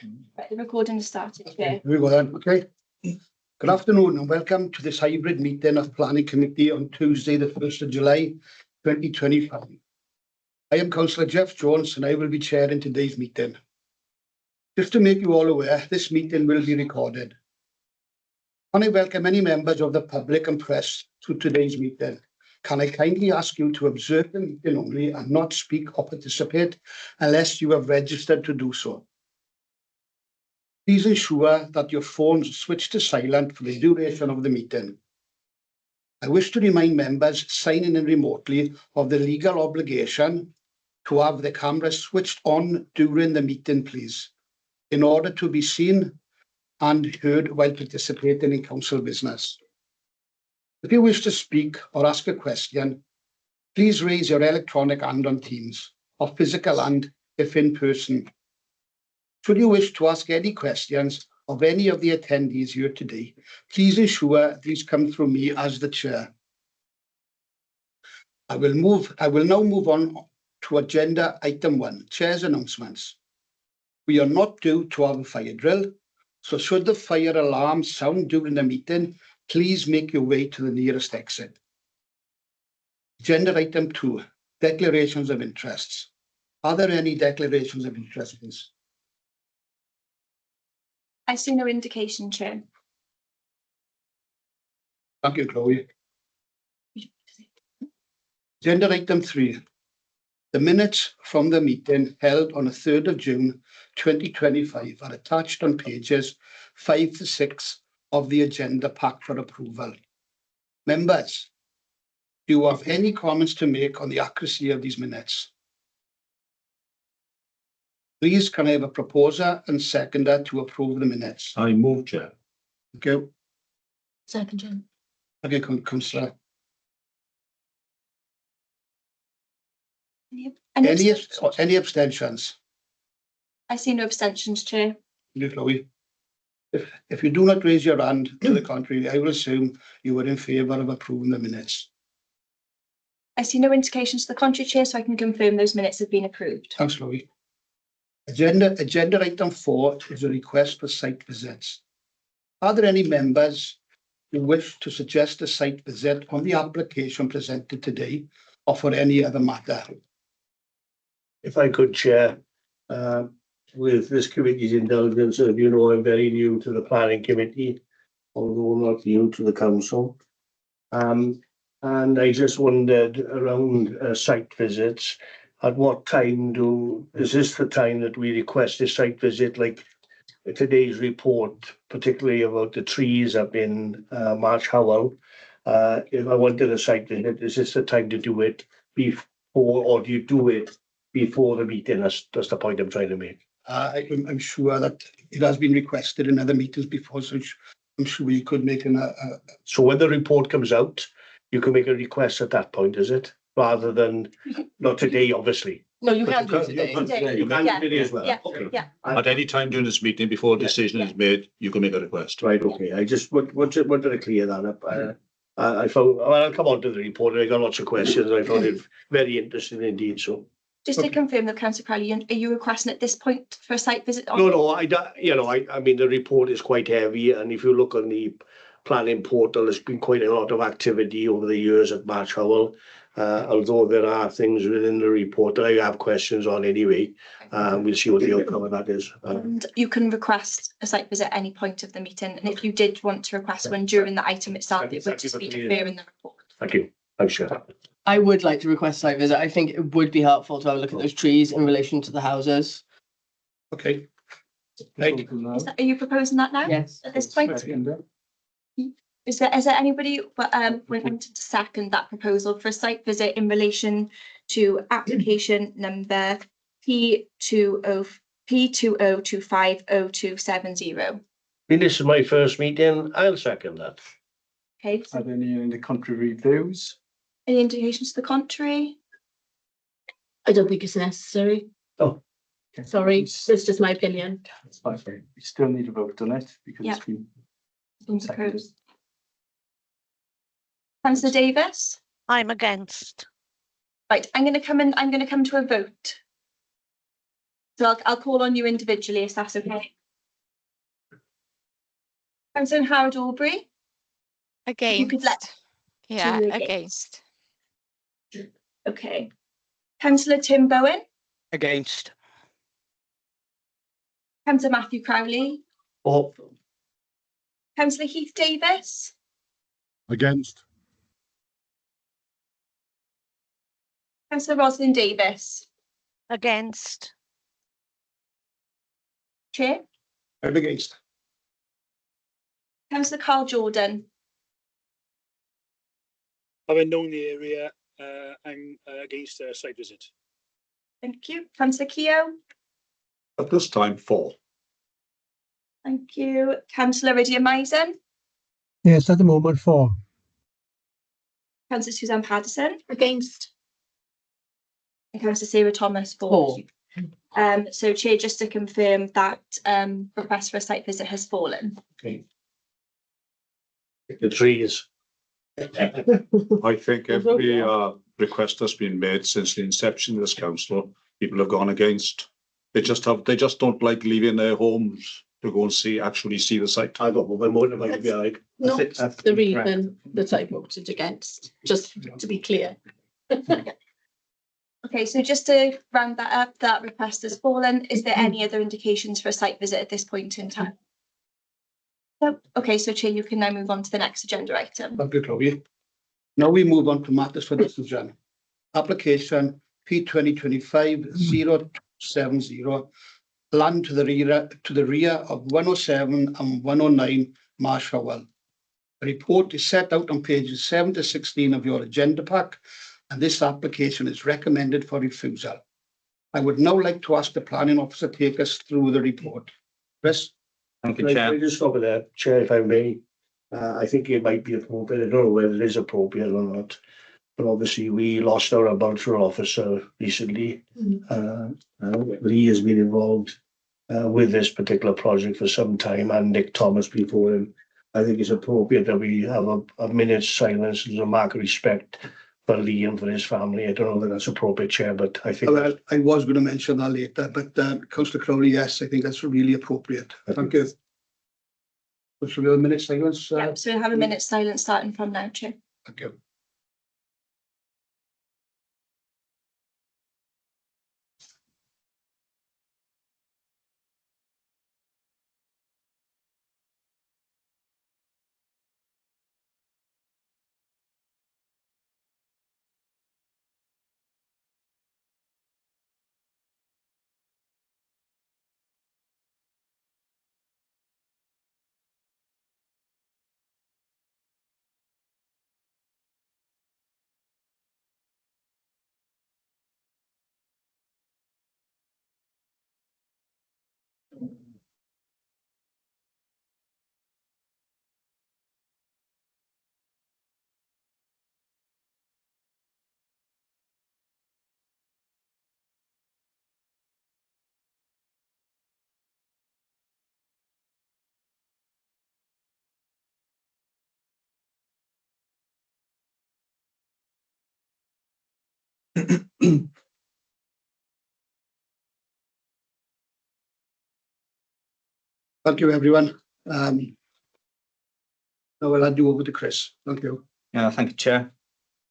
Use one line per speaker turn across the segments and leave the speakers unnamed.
Right, the recording has started.
Here we go then. Okay. Good afternoon and welcome to this hybrid meeting of Planning Committee on Tuesday, the 1st of July, 2025. I am Councillor Jeff Jones and I will be chairing today's meeting. Just to make you all aware, this meeting will be recorded. Can I welcome any members of the public and press to today's meeting? Can I kindly ask you to observe the meeting only and not speak or participate unless you have registered to do so? Please ensure that your phones are switched to silent for the duration of the meeting. I wish to remind members signing in remotely of the legal obligation to have the cameras switched on during the meeting, please, in order to be seen and heard while participating in council business. If you wish to speak or ask a question, please raise your electronic hand on Teams or physical hand if in person. Should you wish to ask any questions of any of the attendees here today, please ensure these come through me as the chair. I will now move on to agenda item 1, Chair's announcements. We are not due to have a fire drill, so should the fire alarm sound during the meeting, please make your way to the nearest exit. Agenda item 2, declarations of interests. Are there any declarations of interest, please?
I see no indication, Chair.
Thank you, Chloe. Agenda item 3. The minutes from the meeting held on the 3rd of June 2025 are attached on pages 5 to 6 of the agenda pack for approval. Members, do you have any comments to make on the accuracy of these minutes? Please, can I have a proposer and seconder to approve the minutes?
I move, Chair.
Thank you.
Second, Chair.
Okay, Councillor. Any abstentions?
I see no abstentions, Chair.
You, Chloe. If you do not raise your hand to the contrary, I will assume you are in favour of approving the minutes.
I see no indications to the contrary, Chair, so I can confirm those minutes have been approved.
Thanks, Chloe. Agenda item 4 is a request for site visits. Are there any members who wish to suggest a site visit on the application presented today or for any other matter?
If I could, Chair, with this committee's indulgence, as you know, I'm very new to the planning committee, although not new to the council. And I just wondered around site visits, at what time is this the time that we request a site visit, like today's report, particularly about the trees up in March Howell? If I wanted a site visit, is this the time to do it before, or do you do it before the meeting? That's the point I'm trying to make.
I'm sure that it has been requested in other meetings before, so I'm sure you could make
So when the report comes out, you can make a request at that point, is it? Rather than, not today, obviously.
No, you can do it today.
You can do today as well.
Yeah,
Okay.
yeah.
At any time during this meeting, before a decision is made, you can make a request.
Right, okay. I just wanted to clear that up. I found, well, I'll come on to the report. I got lots of questions. I found it very interesting indeed. So,
Just to confirm, though, Councillor Crowley, are you requesting at this point for a site visit?
no, I mean, the report is quite heavy, and if you look on the planning portal, there's been quite a lot of activity over the years at March Howell. Although there are things within the report that I have questions on anyway. We'll see what the outcome of that is.
And you can request a site visit at any point of the meeting. And if you did want to request one during the item itself, it would just be clear in the report.
Thank you. Thanks, Chair.
I would like to request a site visit. I think it would be helpful to have a look at those trees in relation to the houses.
Okay. Right.
Are you proposing that now?
Yes.
At this point? Is there anybody wanting to second that proposal for a site visit in relation to application number P20250270?
This is my first meeting. I'll second that.
Okay.
Are there any in the contrary views?
Any indications to the contrary?
I don't think it's necessary.
Oh.
Sorry, it's just my opinion.
It's fine. We still need a vote on it because
Yeah.
it's been
Proposed. Councillor Davis?
I'm against.
Right, I'm going to come to a vote. So I'll call on you individually if that's okay. Councillor Howard Aubrey. If you could let
Against. Yeah,
two
against.
Okay. Councillor Tim Bowen.
Against.
Councillor Matthew Crowley.
For.
Councillor Heath Davis.
Against.
Councillor Rosalind Davis.
Against.
Chair.
I'm against.
Councillor Carl Jordan.
Having known the area, I'm against a site visit.
Thank you. Councillor Keogh.
At this time, 4.
Thank you. Councillor Lydia Maisen.
Yes, at the moment 4.
Councillor Suzanne Paddison.
Against.
And Councillor Sarah Thomas
Four.
So Chair, just to confirm that request for a site visit has fallen.
Okay. The trees.
I think every request that's been made since the inception of this council, people have gone against. They just don't like leaving their homes to go and actually see the site.
I got my motorbike to be like.
Not the reason that I voted against, just to be clear.
Okay, so just to round that up, that request has fallen. Is there any other indications for a site visit at this point in time? No. Okay, so Chair, you can now move on to the next agenda item.
Thank you, Chloe. Now we move on to matters for decision. Application P 2025-0270, land to the rear of 107 and 109 Marsh Howell. The report is set out on pages 7 to 16 of your agenda pack, and this application is recommended for refusal. I would now like to ask the planning officer to take us through the report. Chris?
Thank you, Chair. Can I just stop it there, Chair, if I may? I think it might be appropriate. I don't know whether it is appropriate or not. But obviously, we lost our agricultural officer recently. Lee has been involved with this particular project for some time, and Nick Thomas before him. I think it's appropriate that we have a minute's silence as a mark of respect for Lee and for his family. I don't know that that's appropriate, Chair, but I think.
Well, I was going to mention that later, but Councillor Crowley, yes, I think that's really appropriate. Thank you. Should we have a minute's silence?
Yeah, so we'll have a minute's silence starting from now, Chair.
Thank you. Thank you, everyone. Now I'll hand you over to Chris. Thank you.
Thank you, Chair.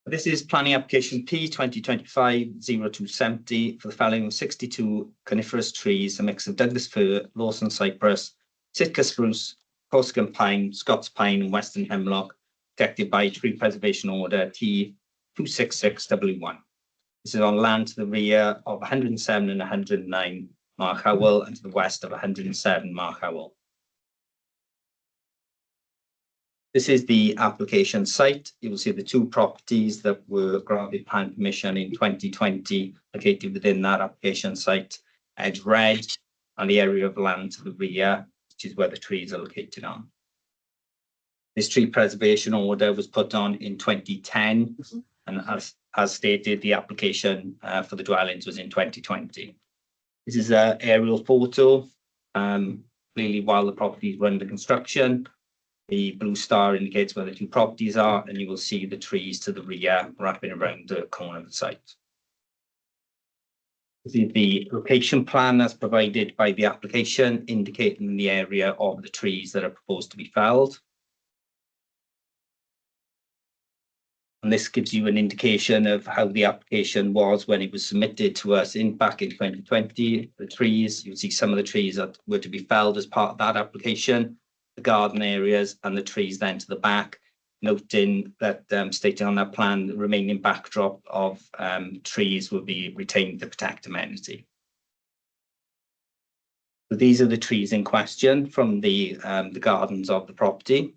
This is planning application P 2025-0270 for the felling of 62 coniferous trees, a mix of Douglas fir, Lawson cypress, Sitka spruce, Corsican pine, Scots pine, and Western hemlock, protected by Tree Preservation Order T 266W1. This is on land to the rear of 107 and 109 Mark Howell and to the west of 107 Mark Howell. This is the application site. You will see the two properties that were granted plan permission in 2020 located within that application site, Edge Red, and the area of land to the rear, which is where the trees are located on. This tree preservation order was put on in 2010, and as stated, the application for the dwellings was in 2020. This is an aerial photo, really while the properties were under construction. The blue star indicates where the two properties are, and you will see the trees to the rear wrapping around the corner of the site. The location plan that's provided by the application indicating the area of the trees that are proposed to be felled. And this gives you an indication of how the application was when it was submitted to us back in 2020. The trees, you'll see some of the trees that were to be felled as part of that application, the garden areas and the trees then to the back, noting that stating on that plan, the remaining backdrop of trees will be retained to protect amenity. So these are the trees in question from the gardens of the property.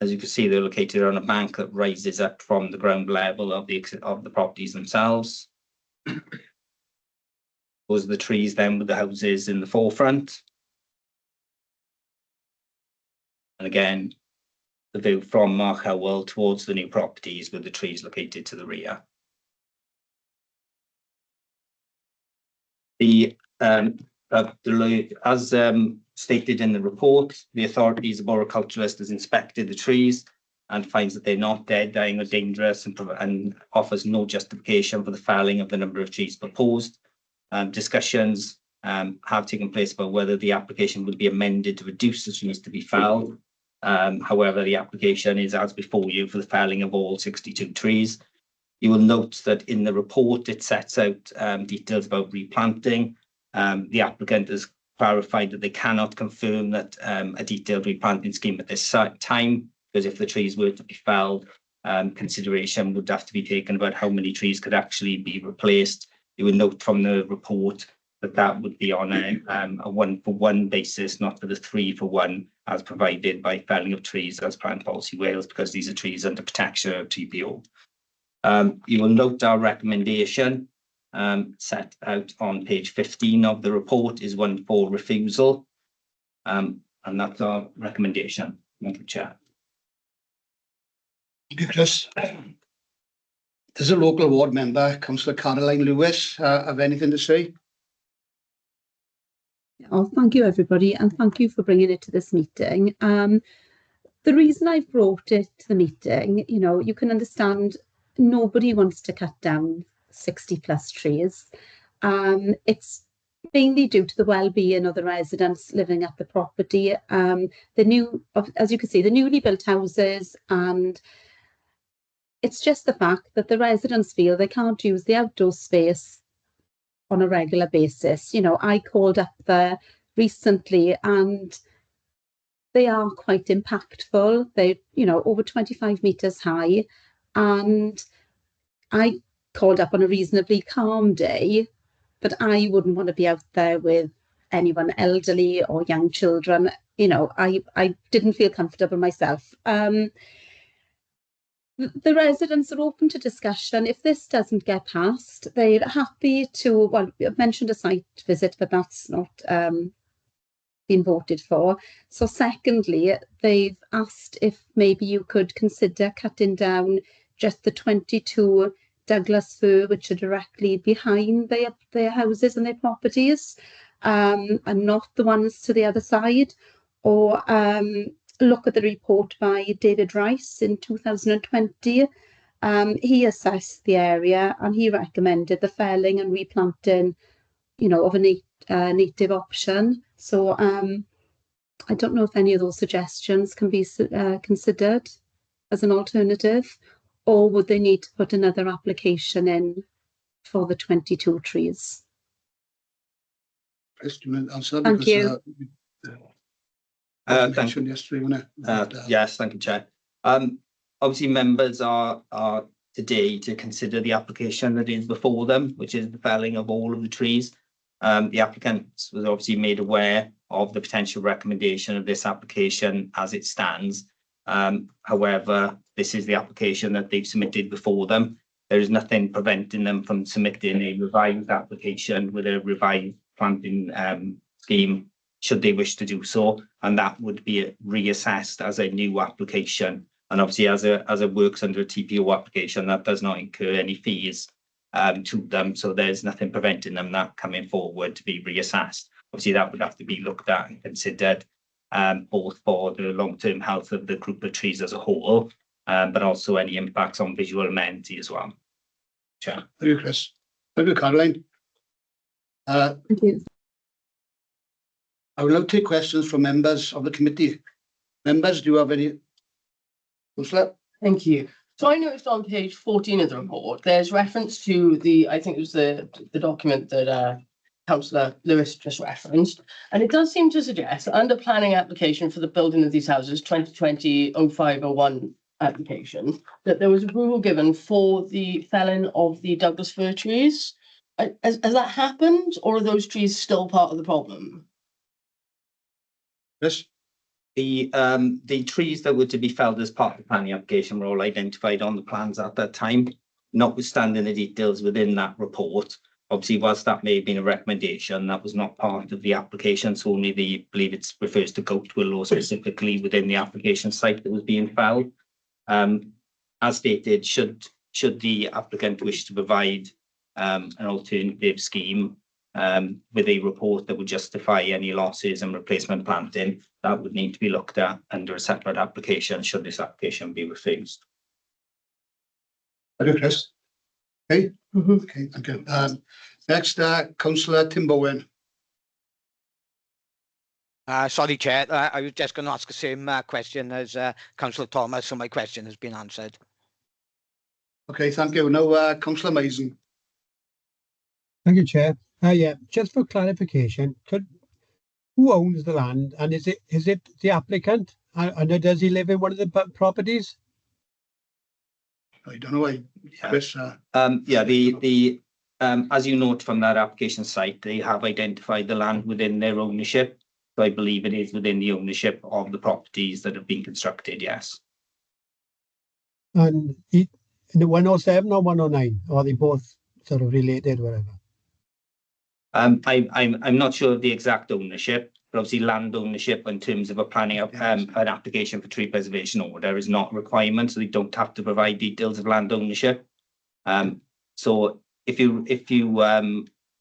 As you can see, they're located on a bank that rises up from the ground level of the properties themselves. Those are the trees then with the houses in the forefront. And again, the view from Mark Howell towards the new properties with the trees located to the rear. As stated in the report, the authorities, the Arboriculturist has inspected the trees and finds that they're not dead, dying or dangerous and offers no justification for the felling of the number of trees proposed. Discussions have taken place about whether the application would be amended to reduce the trees to be felled. However, the application is as before you for the felling of all 62 trees. You will note that in the report, it sets out details about replanting. The applicant has clarified that they cannot confirm that a detailed replanting scheme at this time, because if the trees were to be felled, consideration would have to be taken about how many trees could actually be replaced. You will note from the report that that would be on a 1-for-1 basis, not for the 3-for-1 as provided by felling of trees as Plant Policy Wales, because these are trees under protection of TPO. You will note our recommendation set out on page 15 of the report is one for refusal. And that's our recommendation. Thank you, Chair.
Thank you, Chris. Does a local ward member, Councillor Caroline Lewis, have anything to say?
Oh, thank you, everybody, and thank you for bringing it to this meeting. The reason I've brought it to the meeting, you know, you can understand nobody wants to cut down 60+ trees. It's mainly due to the well-being of the residents living at the property. As you can see, the newly built houses, and it's just the fact that the residents feel they can't use the outdoor space on a regular basis. You know, I called up there recently and they are quite impactful. They, you know, over 25 meters high. And I called up on a reasonably calm day, but I wouldn't want to be out there with anyone elderly or young children. You know, I didn't feel comfortable myself. The residents are open to discussion. If this doesn't get passed, they're happy to, well, I've mentioned a site visit, but that's not been voted for. So secondly, they've asked if maybe you could consider cutting down just the 22 Douglas fir, which are directly behind their houses and their properties, and not the ones to the other side, or look at the report by David Rice in 2020. He assessed the area and he recommended the felling and replanting, you know, of a native option. So I don't know if any of those suggestions can be considered as an alternative, or would they need to put another application in for the 22 trees?
Thank
you.
Yes, thank you, Chair. Obviously, members are today to consider the application that is before them, which is the felling of all of the trees. The applicant was obviously made aware of the potential recommendation of this application as it stands. However, this is the application that they've submitted before them. There is nothing preventing them from submitting a revised application with a revised planting scheme, should they wish to do so, and that would be reassessed as a new application. And obviously, as it works under a TPO application, that does not incur any fees to them. So there's nothing preventing them that coming forward to be reassessed. Obviously, that would have to be looked at and considered both for the long-term health of the group of trees as a whole, but also any impacts on visual amenity as well. Chair.
Thank you, Chris. Thank you, Caroline.
Thank you.
I will now take questions from members of the committee. Members, do you have any? Councillor?
Thank you. So I noticed on page 14 of the report, there's reference to I think it was the document that Councillor Lewis just referenced, and it does seem to suggest that under planning application for the building of these houses, 2020-0501 application, that there was approval given for the felling of the Douglas fir trees. Has that happened, or are those trees still part of the problem?
Yes.
The trees that were to be felled as part of the planning application were all identified on the plans at that time, notwithstanding the details within that report. Obviously, whilst that may have been a recommendation, that was not part of the application, so only I believe it refers to goat willow specifically within the application site that was being felled. As stated, should the applicant wish to provide an alternative scheme with a report that would justify any losses and replacement planting, that would need to be looked at under a separate application should this application be refused.
Thank you, Chris. Okay. Okay, thank you. Next, Councillor Tim Bowen.
Sorry, Chair. I was just going to ask the same question as Councillor Thomas, so my question has been answered.
Okay, thank you. Now, Councillor Mason.
Thank you, Chair. Yeah, just for clarification, who owns the land, and is it the applicant? And does he live in one of the properties?
I don't know why, Chris.
As you note from that application site, they have identified the land within their ownership. So I believe it is within the ownership of the properties that have been constructed, yes.
And in the 107 or 109, or are they both sort of related, whatever?
I'm not sure of the exact ownership, but obviously land ownership in terms of a planning an application for tree preservation order is not a requirement, so they don't have to provide details of land ownership. So if you are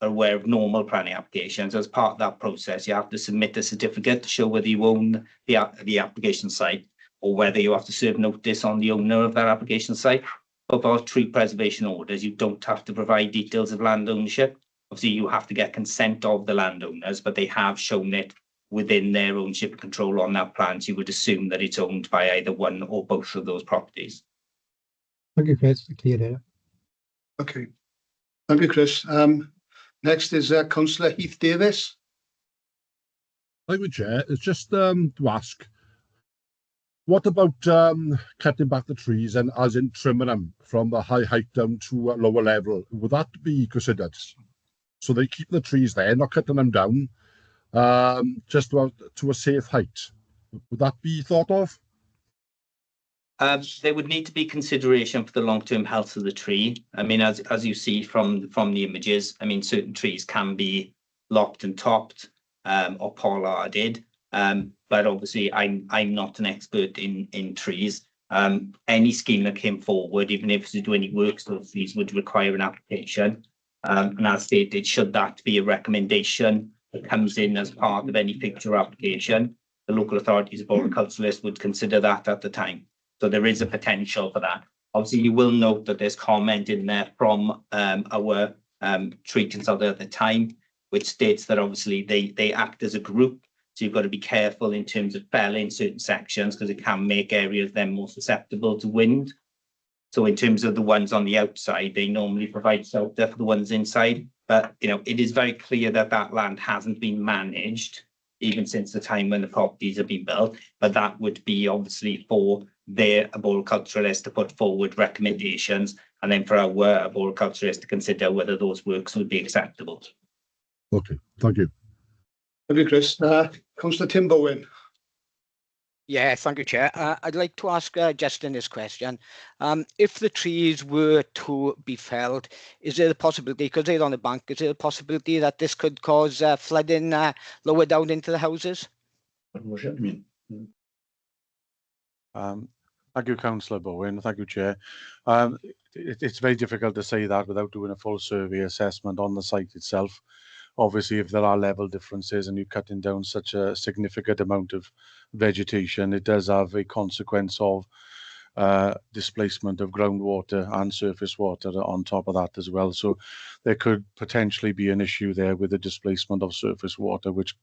aware of normal planning applications, as part of that process, you have to submit a certificate to show whether you own the application site or whether you have to serve notice on the owner of that application site. But for tree preservation orders, you don't have to provide details of land ownership. Obviously, you have to get consent of the landowners, but they have shown it within their ownership and control on that plan. So you would assume that it's owned by either one or both of those properties.
Thank you, Chris. Clear there.
Okay. Thank you, Chris. Next is Councillor Heath Davis.
Thank you, Chair. It's just to ask, what about cutting back the trees and as in trimming them from the high height down to a lower level? Would that be considered? So they keep the trees there, not cutting them down, just to a safe height. Would that be thought of?
There would need to be consideration for the long-term health of the tree. I mean, as you see from the images, I mean, certain trees can be lopped and topped or pollarded. But obviously, I'm not an expert in trees. Any scheme that came forward, even if to do any works to those trees, would require an application. And as stated, should that be a recommendation that comes in as part of any future application, the local authorities of horticulturalists would consider that at the time. So there is a potential for that. Obviously, you will note that there's comment in there from our tree consultant at the time, which states that obviously they act as a group. So you've got to be careful in terms of felling certain sections because it can make areas then more susceptible to wind. So in terms of the ones on the outside, they normally provide shelter for the ones inside. But, you know, it is very clear that that land hasn't been managed even since the time when the properties have been built. But that would be obviously for their arboriculturalists to put forward recommendations and then for our arboriculturists to consider whether those works would be acceptable.
Okay, thank you.
Thank you, Chris. Councillor Tim Bowen.
Yeah, thank you, Chair. I'd like to ask Justin this question. If the trees were to be felled, is there a possibility, because they're on the bank, is there a possibility that this could cause flooding lower down into the houses?
Thank
you, Councillor Bowen. Thank you, Chair. It's very difficult to say that without doing a full survey assessment on the site itself. Obviously, if there are level differences and you're cutting down such a significant amount of vegetation, it does have a consequence of displacement of groundwater and surface water on top of that as well. So there could potentially be an issue there with the displacement of surface water, which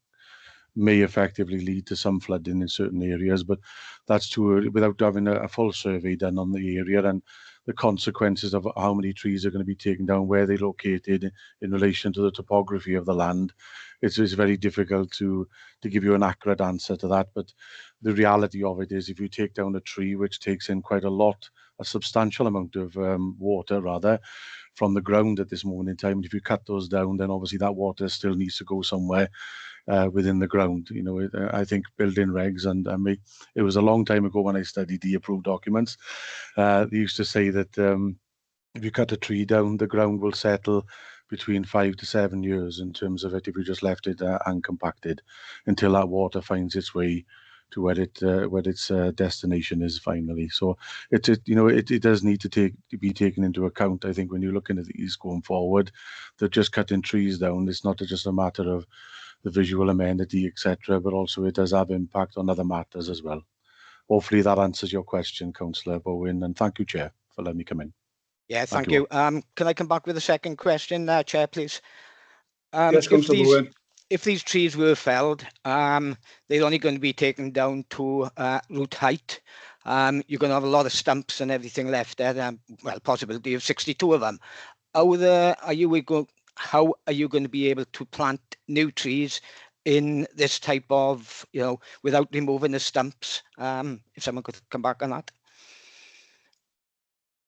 may effectively lead to some flooding in certain areas, but that's too early without having a full survey done on the area and the consequences of how many trees are going to be taken down, where they're located in relation to the topography of the land. It's very difficult to give you an accurate answer to that, but the reality of it is if you take down a tree which takes in quite a substantial amount of water rather from the ground at this moment in time, if you cut those down, then obviously that water still needs to go somewhere within the ground. You know, I think building regs and it was a long time ago when I studied the approved documents. They used to say that if you cut a tree down, the ground will settle between 5 to 7 years in terms of it if you just left it uncompacted until that water finds its way to where its destination is finally. So it does need to be taken into account. I think when you're looking at these going forward, that just cutting trees down, it's not just a matter of the visual amenity, etc., but also it does have impact on other matters as well. Hopefully that answers your question, Councillor Bowen, and thank you, Chair, for letting me come in.
Yeah, thank you. Can I come back with a second question, Chair, please?
Yes, Councillor Bowen.
If these trees were felled, they're only going to be taken down to root height. You're going to have a lot of stumps and everything left there. Well, possibility of 62 of them. How are you going to be able to plant new trees in this type of, without removing the stumps? If someone could come back on that.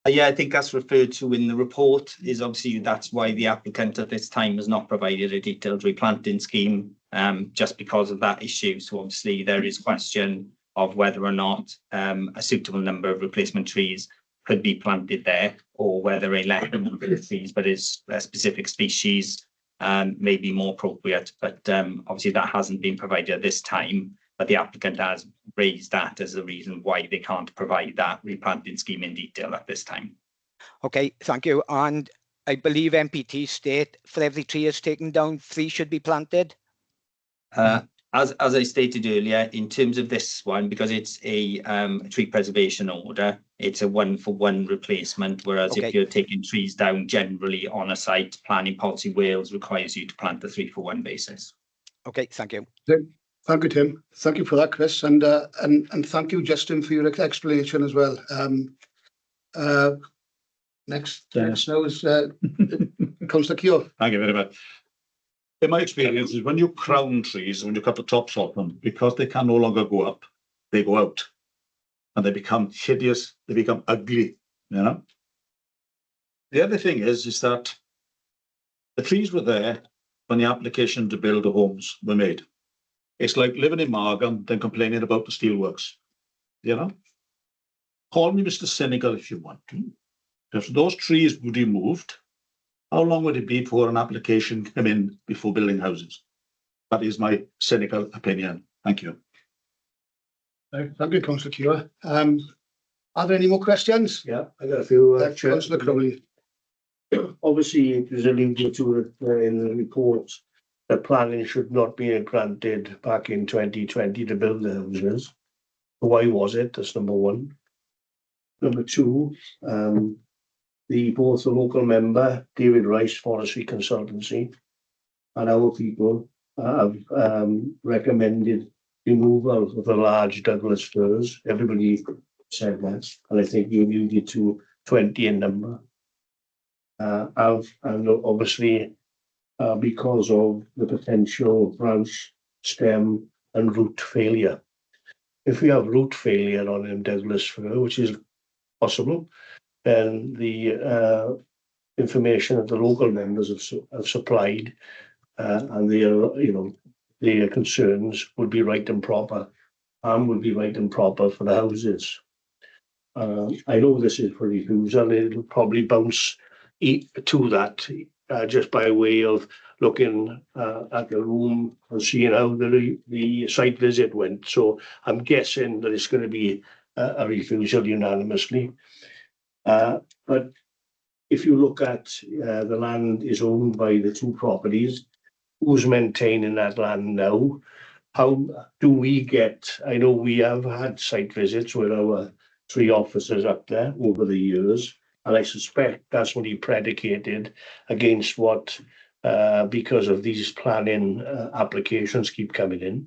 Yeah, I think that's referred to in the report. Is obviously that's why the applicant at this time has not provided a detailed replanting scheme, just because of that issue. So obviously there is question of whether or not a suitable number of replacement trees could be planted there, or whether a lesser number of trees, but is a specific species, may be more appropriate. But obviously that hasn't been provided at this time. But the applicant has raised that as a reason why they can't provide that replanting scheme in detail at this time.
Okay, thank you. And I believe MPT state for every tree is taken down, 3 should be planted.
As I stated earlier, in terms of this one, because it's a tree preservation order, it's a 1-for-1 replacement. Whereas if you're taking trees down generally on a site, planning policy Wales requires you to plant the 3-for-1 basis.
Okay, thank you.
Thank you, Tim. Thank you for that, Chris, and thank you, Justin, for your explanation as well. Next now is Councillor Keogh.
Thank you very much. In my experience, is when you crown trees, when you cut the tops off them, because they can no longer go up, they go out, and they become hideous. They become ugly. You know. The other thing is that the trees were there when the application to build the homes were made. It's like living in Margam, then complaining about the steelworks. You know, call me Mr. Cynical if you want to. If those trees were removed, how long would it be for an application to come in before building houses? That is my cynical opinion. Thank you.
Thank you, Councillor Keogh. Are there any more questions?
Yeah, I got a few.
Councillor Crowley.
Obviously, it was alluded to in the report that planning should not be granted back in 2020 to build the houses. Why was it? That's number one. Number two, both the local member, David Rice, Forestry Consultancy, and our people have recommended removal of the large Douglas firs. Everybody said that, and I think you alluded to 20 in number. And obviously, because of the potential branch, stem, and root failure. If we have root failure on a Douglas fir, which is possible, then the information that the local members have supplied and their concerns would be right and proper, and would be right and proper for the houses. I know this is for refusal. It'll probably bounce to that just by way of looking at the room and seeing how the site visit went. So I'm guessing that it's going to be a refusal unanimously. But if you look at the land is owned by the 2 properties, who's maintaining that land now? How do we get, I know we have had site visits with our tree officers up there over the years, and I suspect that's what he predicated against what, because of these planning applications keep coming in.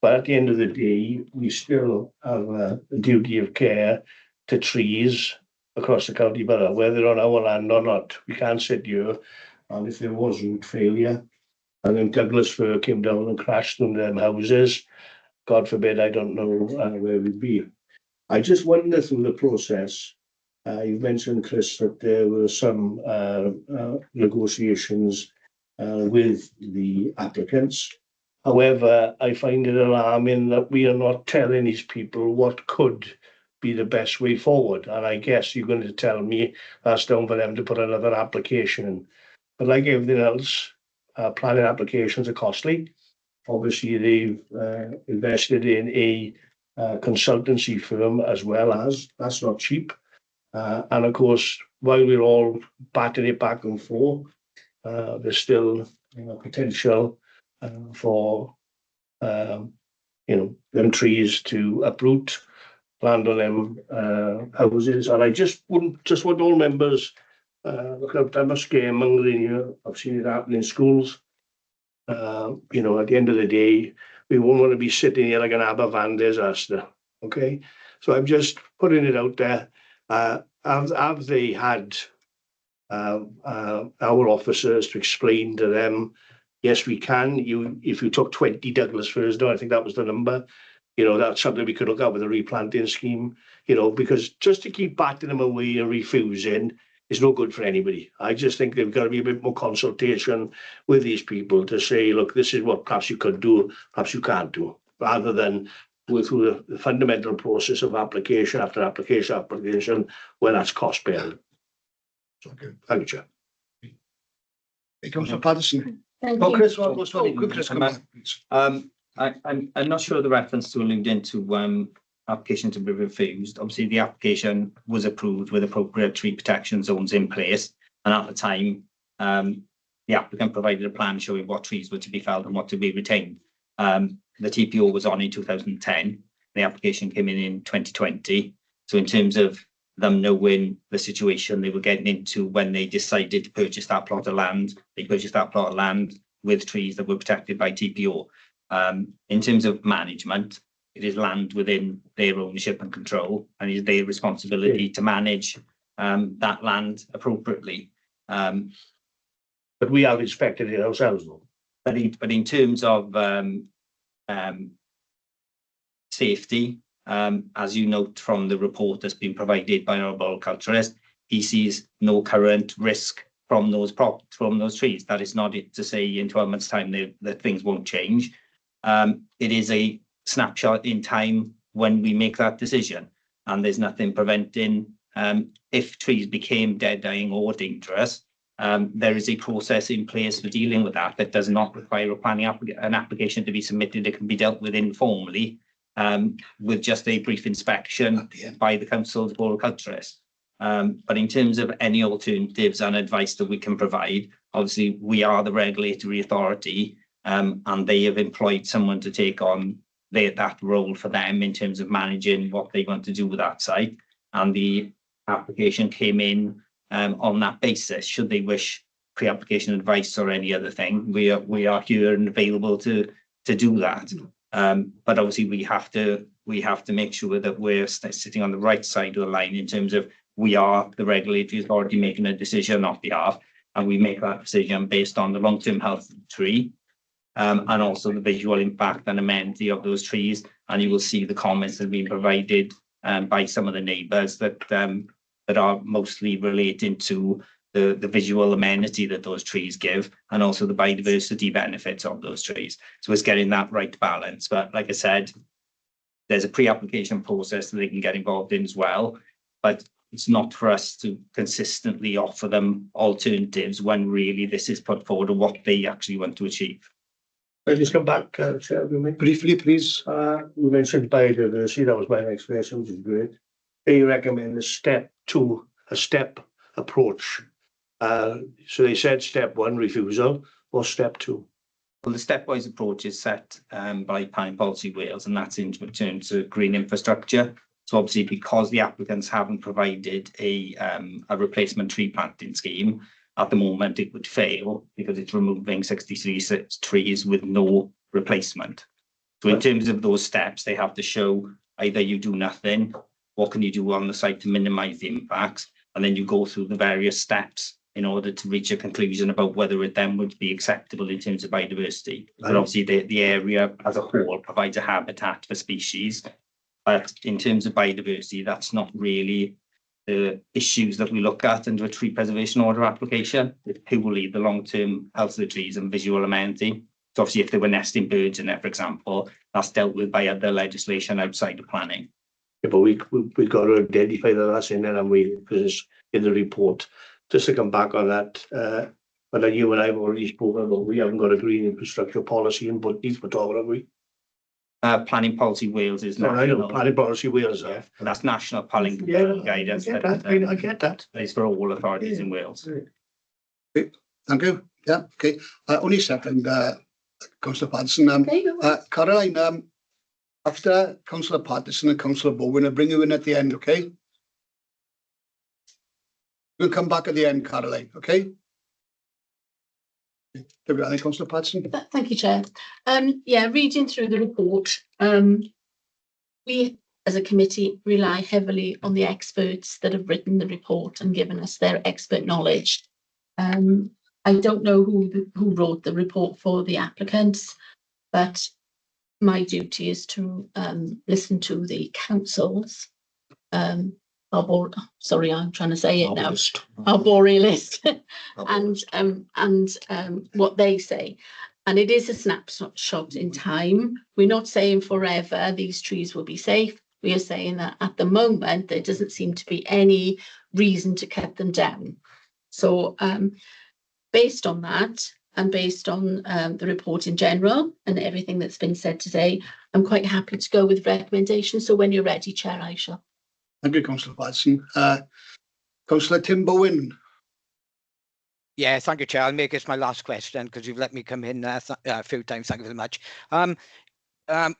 But at the end of the day, we still have a duty of care to trees across the county borough, whether on our land or not. We can't sit here, and if there was root failure, and then Douglas fir came down and crashed into them houses, God forbid, I don't know where we'd be. I just wonder through the process, you mentioned, Chris, that there were some negotiations with the applicants. However, I find it alarming that we are not telling these people what could be the best way forward. And I guess you're going to tell me that's down for them to put another application in. But like everything else, planning applications are costly. Obviously, they've invested in a consultancy firm as well as, that's not cheap. And of course, while we're all batting it back and forth, there's still potential for them trees to uproot, land on them houses. And I just want all members look out. I'm not scaremongering here. I've seen it happen in schools. At the end of the day, we won't want to be sitting here like an Aberfan disaster. Okay, so I'm just putting it out there. Have they had our officers to explain to them? Yes, we can. If you took 20 Douglas firs down, I think that was the number. That's something we could look at with a replanting scheme. Because just to keep batting them away and refusing is no good for anybody. I just think there's got to be a bit more consultation with these people to say, look, this is what perhaps you could do, perhaps you can't do, rather than go through the fundamental process of application after application, where that's cost bearing.
Okay.
Thank you, Chair.
Here comes Councillor Patterson.
Thank
Oh,
you.
Chris, Chris, come back, please.
I'm not sure the reference to allude into application to be refused. Obviously, the application was approved with appropriate tree protection zones in place, and at the time, the applicant provided a plan showing what trees were to be felled and what to be retained. The TPO was on in 2010. The application came in 2020. So in terms of them knowing the situation they were getting into when they decided to purchase that plot of land, they purchased that plot of land with trees that were protected by TPO. In terms of management, it is land within their ownership and control, and it is their responsibility to manage that land appropriately.
But we have inspected it ourselves, though.
But in terms of safety, as you note from the report that's been provided by our horticulturist, he sees no current risk from those trees. That is not it to say in 12 months' time that things won't change. It is a snapshot in time when we make that decision, and there's nothing preventing if trees became dead, dying, or dangerous. There is a process in place for dealing with that that does not require an application to be submitted. It can be dealt with informally with just a brief inspection by the council's horticulturist. But in terms of any alternatives and advice that we can provide, obviously we are the regulatory authority, and they have employed someone to take on that role for them in terms of managing what they want to do with that site. And the application came in on that basis. Should they wish pre-application advice or any other thing, we are here and available to do that. But obviously we have to make sure that we're sitting on the right side of the line in terms of we are the regulatory authority making a decision on behalf, and we make that decision based on the long-term health of the tree, and also the visual impact and amenity of those trees. And you will see the comments that have been provided by some of the neighbours that are mostly relating to the visual amenity that those trees give, and also the biodiversity benefits of those trees. So it's getting that right balance. But like I said, there's a pre-application process that they can get involved in as well, but it's not for us to consistently offer them alternatives when really this is put forward and what they actually want to achieve.
I'll just come back, Chair,
briefly, please.
We mentioned biodiversity. That was my next question, which is great. They recommend a step approach. So they said step one, refusal, or step two?
Well, the stepwise approach is set by Planning Policy Wales, and that's in terms of green infrastructure. So obviously, because the applicants haven't provided a replacement tree planting scheme, at the moment it would fail because it's removing 63 trees with no replacement. So in terms of those steps, they have to show either you do nothing, what can you do on the site to minimise the impacts, and then you go through the various steps in order to reach a conclusion about whether it then would be acceptable in terms of biodiversity. But obviously the area as a whole provides a habitat for species. But in terms of biodiversity, that's not really the issues that we look at under a tree preservation order application. It's purely the long-term health of the trees and visual amenity. So obviously, if there were nesting birds in there, for example, that's dealt with by other legislation outside of planning.
Yeah, but we've got to identify that that's in there, and because it's in the report. Just to come back on that, but you and I have already spoken about, we haven't got a green infrastructure policy in Neath at all, have we?
Planning Policy Wales is
No, I know,
national.
planning policy Wales,
Yeah, and that's national planning guidance.
I get that.
It's for all authorities in Wales.
Okay, thank you. Yeah, okay. Only second, Councillor Patterson. Caroline, after Councillor Patterson and Councillor Bowen, I'll bring you in at the end, okay? We'll come back at the end, Caroline, okay? Councillor Patterson.
Thank you, Chair. Yeah, reading through the report, we as a committee rely heavily on the experts that have written the report and given us their expert knowledge. I don't know who wrote the report for the applicants, but my duty is to listen to the councils. Sorry, I'm trying to say it now. Arborealist and what they say. And it is a snapshot in time. We're not saying forever these trees will be safe. We are saying that at the moment, there doesn't seem to be any reason to cut them down. So based on that, and based on the report in general and everything that's been said today, I'm quite happy to go with recommendations. So when you're ready, Chair, I shall.
Thank you, Councillor Patterson. Councillor Tim Bowen.
Yeah, thank you, Chair. I'll make this my last question because you've let me come in a few times. Thank you very much.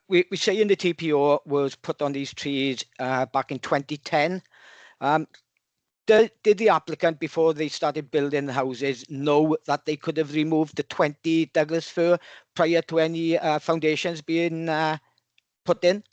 We say in the TPO was put on these trees back in 2010. Did the applicant, before they started building the houses, know that they could have removed the 20 Douglas fir prior to any foundations being put in?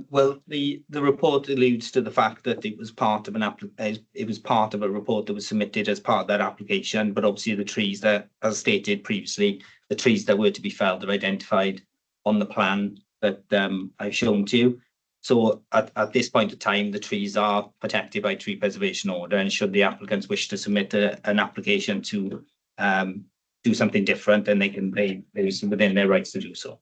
Well, the report alludes to the fact that it was part of a report that was submitted as part of that application. But obviously, the trees that, as stated previously, the trees that were to be felled are identified on the plan that I've shown to you. So at this point of time, the trees are protected by tree preservation order, and should the applicants wish to submit an application to do something different, then they're within their rights to do so.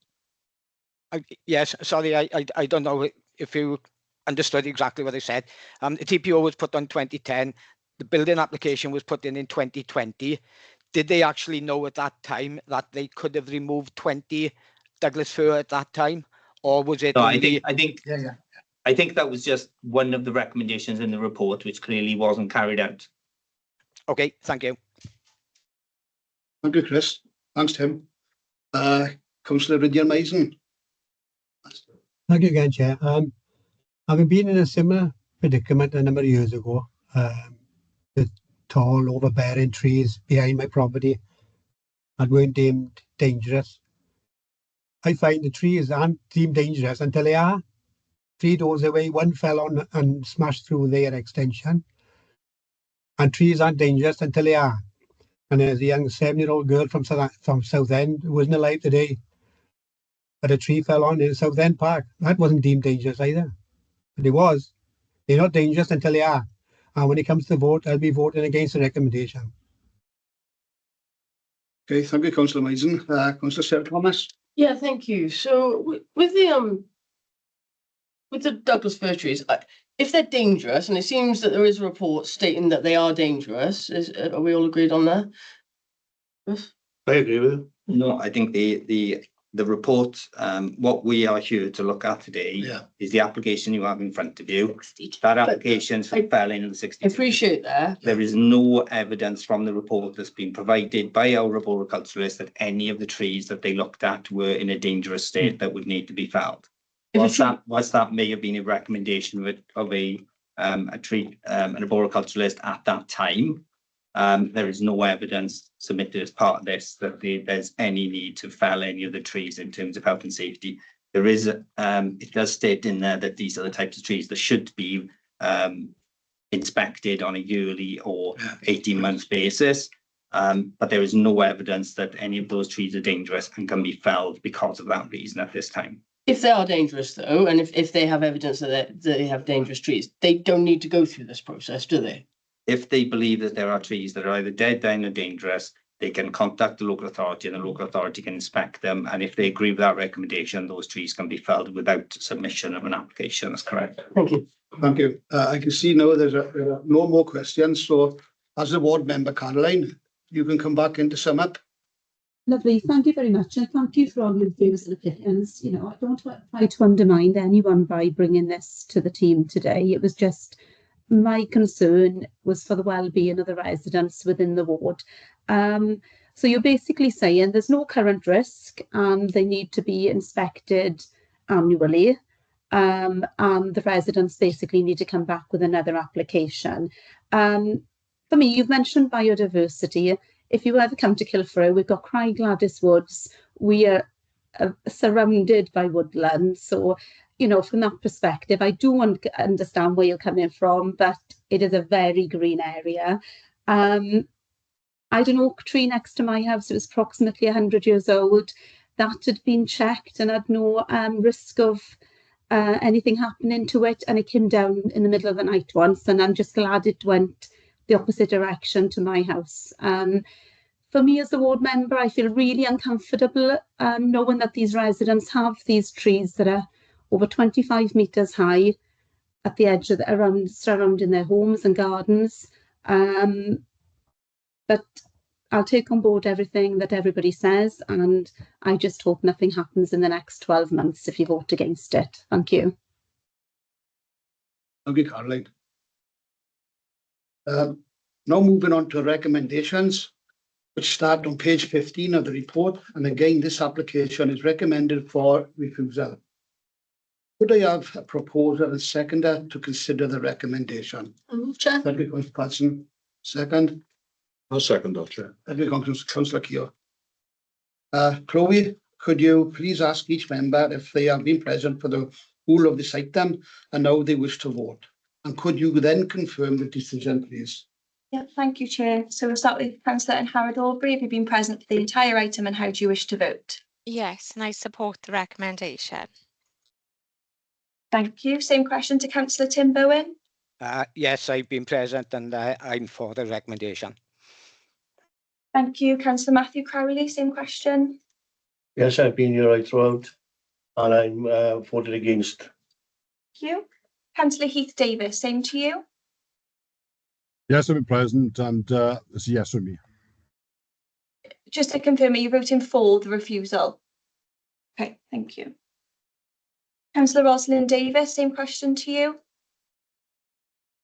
Yes, sorry, I don't know if you understood exactly what I said. The TPO was put on 2010. The building application was put in 2020. Did they actually know at that time that they could have removed 20 Douglas fir at that time, or was it?
No, I think that was just one of the recommendations in the report, which clearly wasn't carried out.
Okay, thank you.
Thank you, Chris. Thanks, Tim. Councillor Ridian Mason.
Thank you again, Chair. Having been in a similar predicament a number of years ago, with tall, overbearing trees behind my property that weren't deemed dangerous. I find the trees aren't deemed dangerous until they are. 3 doors away, one fell on and smashed through their extension. And trees aren't dangerous until they are. And there's a young 7-year-old girl from Southend who wasn't alive today, but a tree fell on in Southend Park. That wasn't deemed dangerous either. But it was. They're not dangerous until they are. And when it comes to vote, I'll be voting against the recommendation.
Okay, thank you, Councillor Mason. Councillor Sarah Thomas.
Yeah, thank you. So with the Douglas fir trees, if they're dangerous, and it seems that there is a report stating that they are dangerous, are we all agreed on that?
I agree with you.
No, I think the report, what we are here to look at today is the application you have in front of you. That application is for felling of the 60.
I appreciate that.
There is no evidence from the report that's been provided by our arboriculturist that any of the trees that they looked at were in a dangerous state that would need to be felled. Whilst that may have been a recommendation of a tree, an arboriculturalist at that time, there is no evidence submitted as part of this that there's any need to fell any of the trees in terms of health and safety. There is, it does state in there that these are the types of trees that should be inspected on a yearly or 18-month basis. But there is no evidence that any of those trees are dangerous and can be felled because of that reason at this time.
If they are dangerous though, and if they have evidence that they have dangerous trees, they don't need to go through this process, do they?
If they believe that there are trees that are either dead, dying or dangerous, they can contact the local authority and the local authority can inspect them. And if they agree with that recommendation, those trees can be felled without submission of an application. That's correct.
Thank you.
Thank you. I can see now there are no more questions. So as the ward member, Caroline, you can come back in to sum up.
Lovely, thank you very much, and thank you for all your views and opinions. You know, I don't try to undermine anyone by bringing this to the team today. It was just my concern was for the well-being of the residents within the ward. So you're basically saying there's no current risk and they need to be inspected annually. And the residents basically need to come back with another application. For me, you've mentioned biodiversity. If you ever come to Kilfrew, we've got Cry Gladys Woods. We are surrounded by woodland. So, you know, from that perspective, I do understand where you're coming from, but it is a very green area. I had an oak tree next to my house. It was approximately 100 years old. That had been checked and had no risk of anything happening to it. And it came down in the middle of the night once. And I'm just glad it went the opposite direction to my house. For me as the ward member, I feel really uncomfortable knowing that these residents have these trees that are over 25 metres high at the edge of surrounding their homes and gardens. But I'll take on board everything that everybody says, and I just hope nothing happens in the next 12 months if you vote against it. Thank you.
Thank you, Caroline. Now moving on to recommendations, which start on page 15 of the report. And again, this application is recommended for refusal. Could I have a proposer and seconder to consider the recommendation?
I move, Chair.
Thank you, Councillor Patson. Second.
I'll second that, Chair.
Thank you, Councillor Keogh. Chloe, could you please ask each member if they have been present for the whole of this item and how they wish to vote? And could you then confirm the decision, please?
Yeah, thank you, Chair. So we'll start with Councillor and Howard Aubrey. Have you been present for the entire item and how do you wish to vote?
Yes, and I support the recommendation.
Thank you. Same question to Councillor Tim Bowen.
Yes, I've been present and I'm for the recommendation.
Thank you. Councillor Matthew Crowley, same question.
Yes, I've been here right throughout and I'm voted against.
Thank you. Councillor Heath Davis, same to you.
Yes, I've been present and it's a yes from me.
Just to confirm, are you voting for the refusal? Okay, thank you. Councillor Rosalind Davis, same question to you.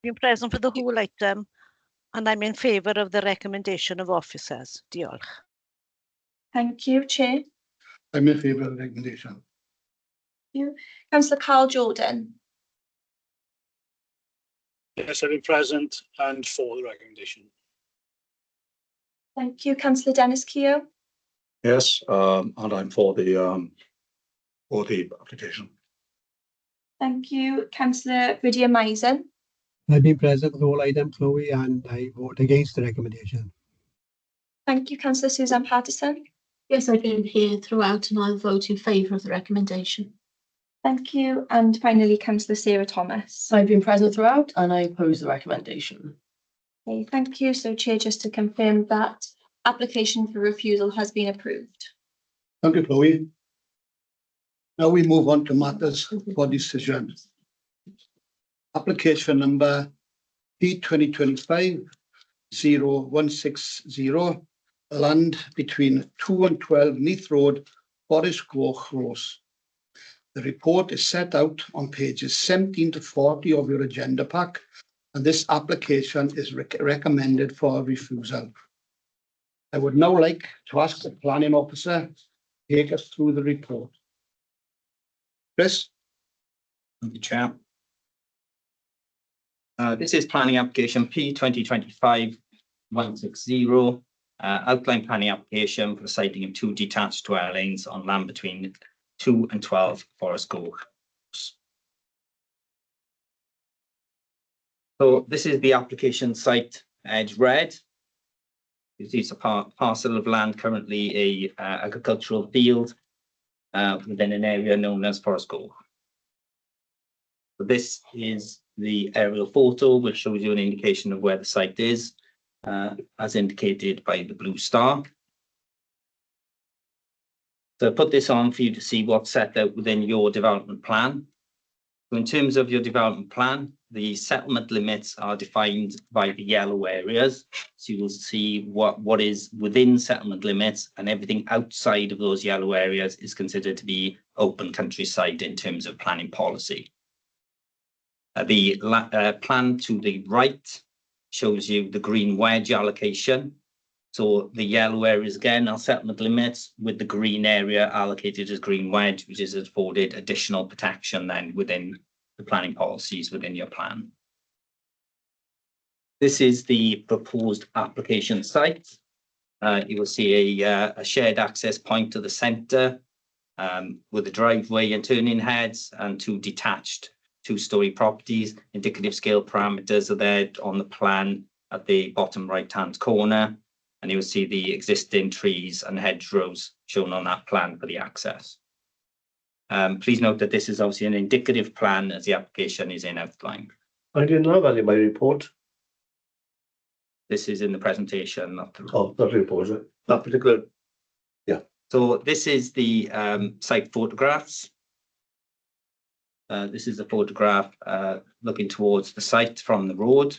Been present for the whole item and I'm in favour of the recommendation of officers. Diolch.
Thank you, Chair.
I'm in favour of the recommendation.
Thank you. Councillor Carl Jordan.
Yes, I've been present and for the recommendation.
Thank you. Councillor Dennis Keogh.
Yes, and I'm for the application.
Thank you. Councillor Rydia Maisen.
I've been present for the whole item, Chloe, and I vote against the recommendation.
Thank you. Councillor Suzanne Patterson.
Yes, I've been here throughout and I'll vote in favour of the recommendation.
Thank you. And finally, Councillor Sarah Thomas.
So I've been present throughout and I oppose the recommendation.
Okay, thank you. So, Chair, just to confirm that application for refusal has been approved.
Thank you, Chloe. Now we move on to matters for decision. Application number P2025-0160, land between 2 and 12 Neath Road, Forest Grove Close. The report is set out on pages 17 to 40 of your agenda pack, and this application is recommended for refusal. I would now like to ask the planning officer to take us through the report. Chris?
Thank you, Chair. This is planning application P 2025-160, outline planning application for the siting of 2 detached dwellings on land between 2 and 12 Forest Grove. So this is the application site, edge red. This is a parcel of land, currently a agricultural field within an area known as Forest Grove. So this is the aerial photo, which shows you an indication of where the site is, as indicated by the blue star. So I put this on for you to see what's set out within your development plan. So in terms of your development plan, the settlement limits are defined by the yellow areas. So you will see what is within settlement limits, and everything outside of those yellow areas is considered to be open countryside in terms of planning policy. The plan to the right shows you the green wedge allocation. So the yellow areas again are settlement limits, with the green area allocated as green wedge, which is afforded additional protection then within the planning policies within your plan. This is the proposed application site. You will see a shared access point to the centre with a driveway and turning heads and 2 detached 2-storey properties. Indicative scale parameters are there on the plan at the bottom right-hand corner, and you will see the existing trees and hedgerows shown on that plan for the access. Please note that this is obviously an indicative plan as the application is in outline.
I didn't know that in my report.
This is in the presentation, not the
Oh, not report, is it? That particular. Yeah.
So this is the site photographs. This is a photograph looking towards the site from the road.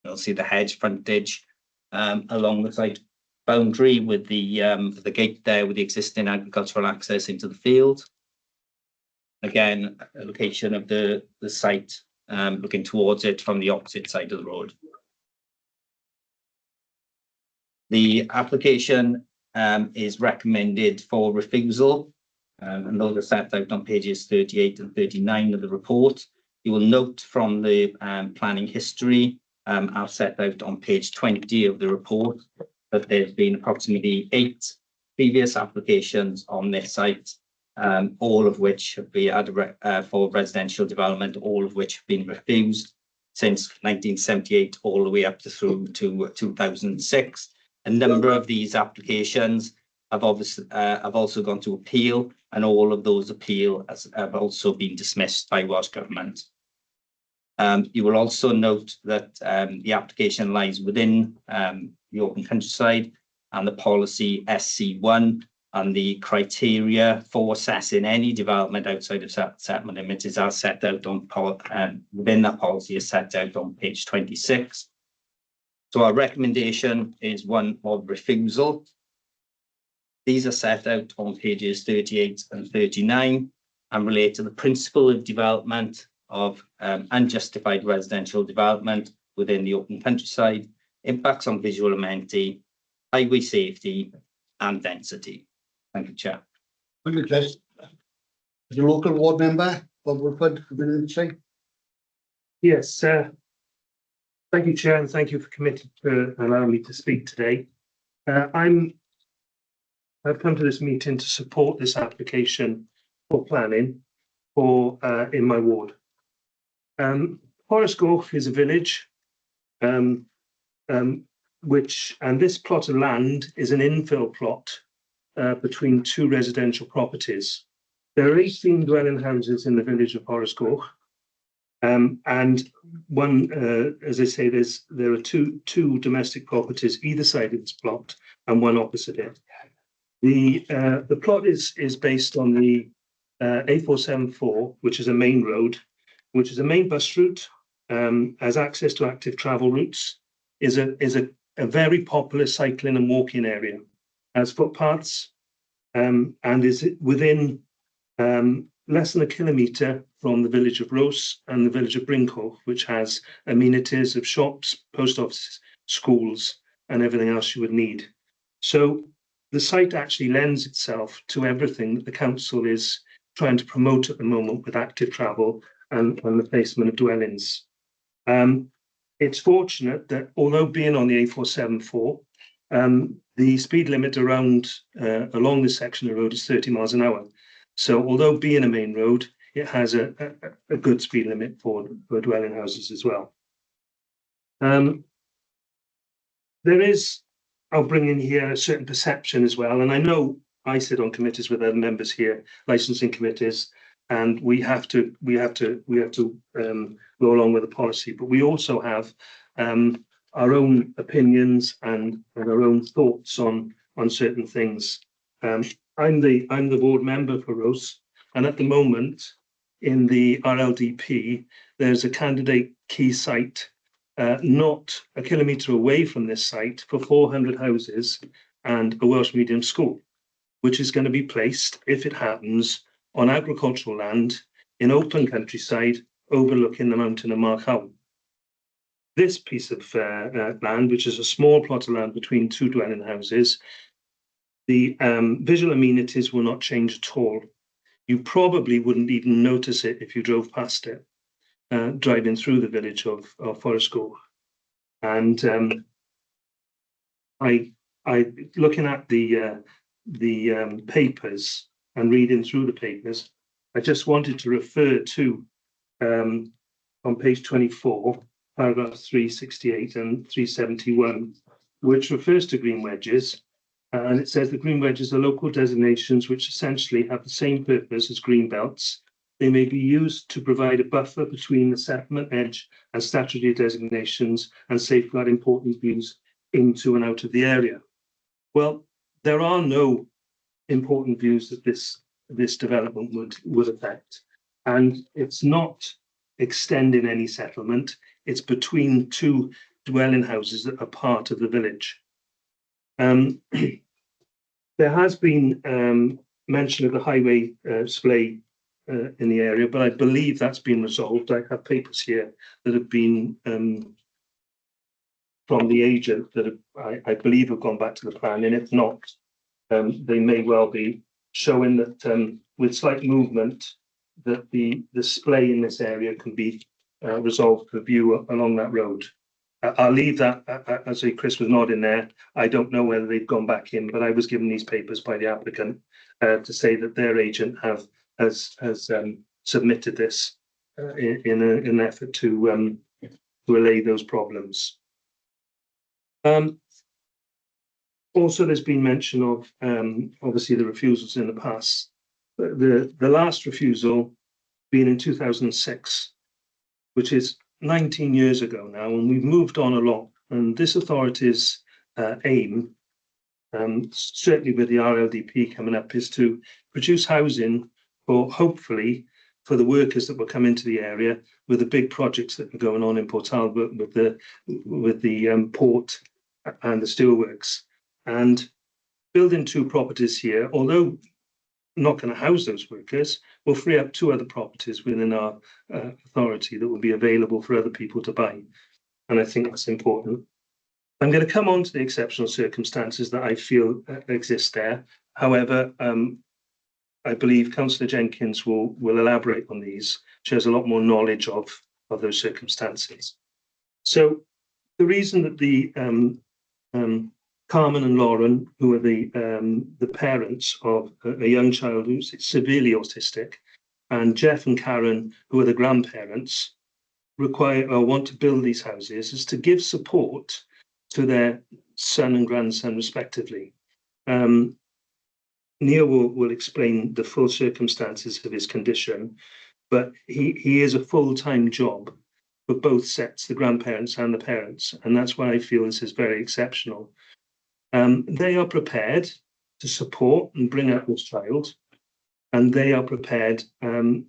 You'll see the hedge frontage along the site boundary with the gate there with the existing agricultural access into the field. Again, a location of the site looking towards it from the opposite side of the road. The application is recommended for refusal, and those are set out on pages 38 and 39 of the report. You will note from the planning history, I've set out on page 20 of the report, that there's been approximately 8 previous applications on this site, all of which have been for residential development, all of which have been refused since 1978 all the way up through to 2006. A number of these applications have also gone to appeal, and all of those appeals have also been dismissed by Welsh Government. You will also note that the application lies within the open countryside, and the policy SC1 and the criteria for assessing any development outside of settlement limits are set out on within that policy is set out on page 26. So our recommendation is one of refusal. These are set out on pages 38 and 39 and relate to the principle of development of unjustified residential development within the open countryside, impacts on visual amenity, highway safety and density. Thank you, Chair.
Thank you, Chris. The local ward member, Bob Woodford, say.
Yes, thank you, Chair, and thank you for committing to allowing me to speak today. I've come to this meeting to support this application for planning for in my ward. Forest Grove is a village, which this plot of land is an infill plot between 2 residential properties. There are 18 dwelling houses in the village of Forest Grove. And one, as I say, there are two domestic properties either side of this plot and one opposite it. The plot is based on the A474, which is a main road, which is a main bus route, has access to active travel routes, is a very popular cycling and walking area, has footpaths, and is within less than a kilometre from the village of Rose and the village of Brinkhall, which has amenities of shops, post offices, schools, and everything else you would need. So the site actually lends itself to everything that the council is trying to promote at the moment with active travel and the placement of dwellings. It's fortunate that although being on the A474, the speed limit around along this section of road is 30 miles an hour. So although being a main road, it has a good speed limit for dwelling houses as well. There is, I'll bring in here a certain perception as well, and I know I sit on committees with other members here, licensing committees, and we have to go along with the policy, but we also have our own opinions and our own thoughts on certain things. I'm the board member for Rose, and at the moment in the RLDP, there's a candidate key site not a kilometre away from this site for 400 houses and a Welsh medium school, which is going to be placed, if it happens, on agricultural land in open countryside overlooking the mountain of Markhown. This piece of land, which is a small plot of land between two dwelling houses, the visual amenities will not change at all. You probably wouldn't even notice it if you drove past it, driving through the village of Forestgoch. And I looking at the papers and reading through the papers, I just wanted to refer to on page 24, paragraph 368 and 371, which refers to green wedges. And it says the green wedges are local designations which essentially have the same purpose as green belts. They may be used to provide a buffer between the settlement edge and statutory designations and safeguard important views into and out of the area. Well, there are no important views that this development would affect, and it's not extending any settlement. It's between two dwelling houses that are part of the village. There has been mention of the highway splay in the area, but I believe that's been resolved. I have papers here that have been from the agent that have, I believe have gone back to the plan, and if not, they may well be showing that with slight movement that the splay in this area can be resolved for view along that road. I'll leave that, as Chris was nodding there. I don't know whether they've gone back in, but I was given these papers by the applicant to say that their agent has submitted this in an effort to allay those problems. Also, there's been mention of obviously the refusals in the past. The last refusal being in 2006, which is 19 years ago now, and we've moved on a lot. And this authority's aim, certainly with the RLDP coming up, is to produce housing for, hopefully, for the workers that will come into the area with the big projects that are going on in Port Talbot with the port and the steelworks. And building two properties here, although not going to house those workers, will free up two other properties within our authority that will be available for other people to buy. And I think that's important. I'm going to come on to the exceptional circumstances that I feel exist there. However, I believe Councillor Jenkins will elaborate on these. She has a lot more knowledge of those circumstances. So the reason that the Carmen and Lauren, who are the parents of a young child who's severely autistic, and Jeff and Karen, who are the grandparents, require or want to build these houses, is to give support to their son and grandson respectively. Neil will explain the full circumstances of his condition, but he is a full-time job for both sets, the grandparents and the parents, and that's why I feel this is very exceptional. They are prepared to support and bring up this child, and they are prepared, in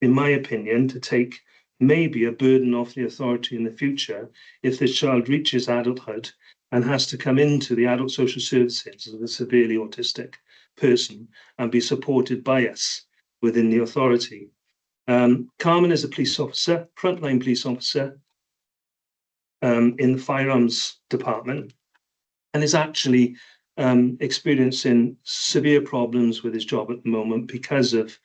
my opinion, to take maybe a burden off the authority in the future if this child reaches adulthood and has to come into the adult social services as a severely autistic person and be supported by us within the authority. Carmen is a police officer, frontline police officer in the firearms department, and is actually experiencing severe problems with his job at the moment because of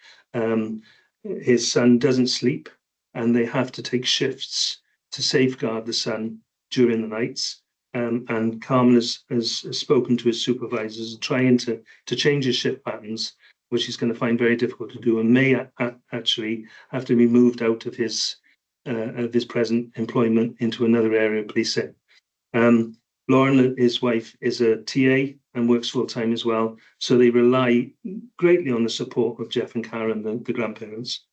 his son doesn't sleep, and they have to take shifts to safeguard the son during the nights. And Carmen has spoken to his supervisors, trying to change his shift patterns, which he's going to find very difficult to do, and may actually have to be moved out of his present employment into another area of policing. Lauren, his wife, is a TA and works full time as well, so they rely greatly on the support of Jeff and Karen, the grandparents.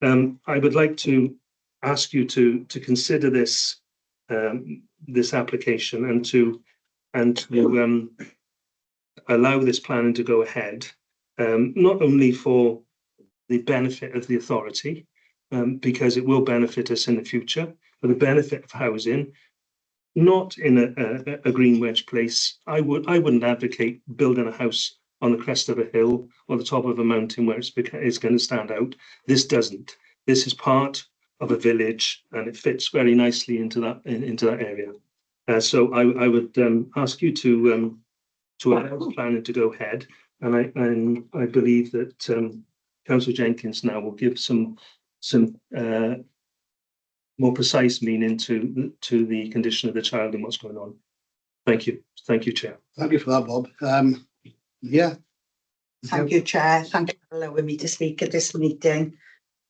I would like to ask you to consider this this application and to allow this planning to go ahead, not only for the benefit of the authority, because it will benefit us in the future, for the benefit of housing, not in a green wedge place. I wouldn't advocate building a house on the crest of a hill or the top of a mountain where it's going to stand out. This doesn't. This is part of a village, and it fits very nicely into that area. So I would ask you to allow the planning to go ahead, and I believe that Councillor Jenkins now will give some more precise meaning to the condition of the child and what's going on. Thank you, Chair.
Thank you for that, Bob. Yeah.
Thank you, Chair. Thank you for allowing me to speak at this meeting.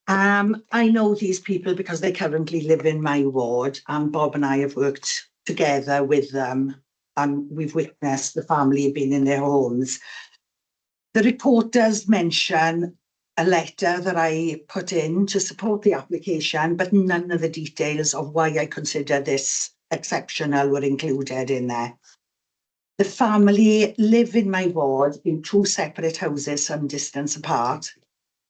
I know these people because they currently live in my ward, and Bob and I have worked together with them, and we've witnessed the family being in their homes. The report does mention a letter that I put in to support the application, but none of the details of why I consider this exceptional were included in there. The family live in my ward in 2 separate houses some distance apart,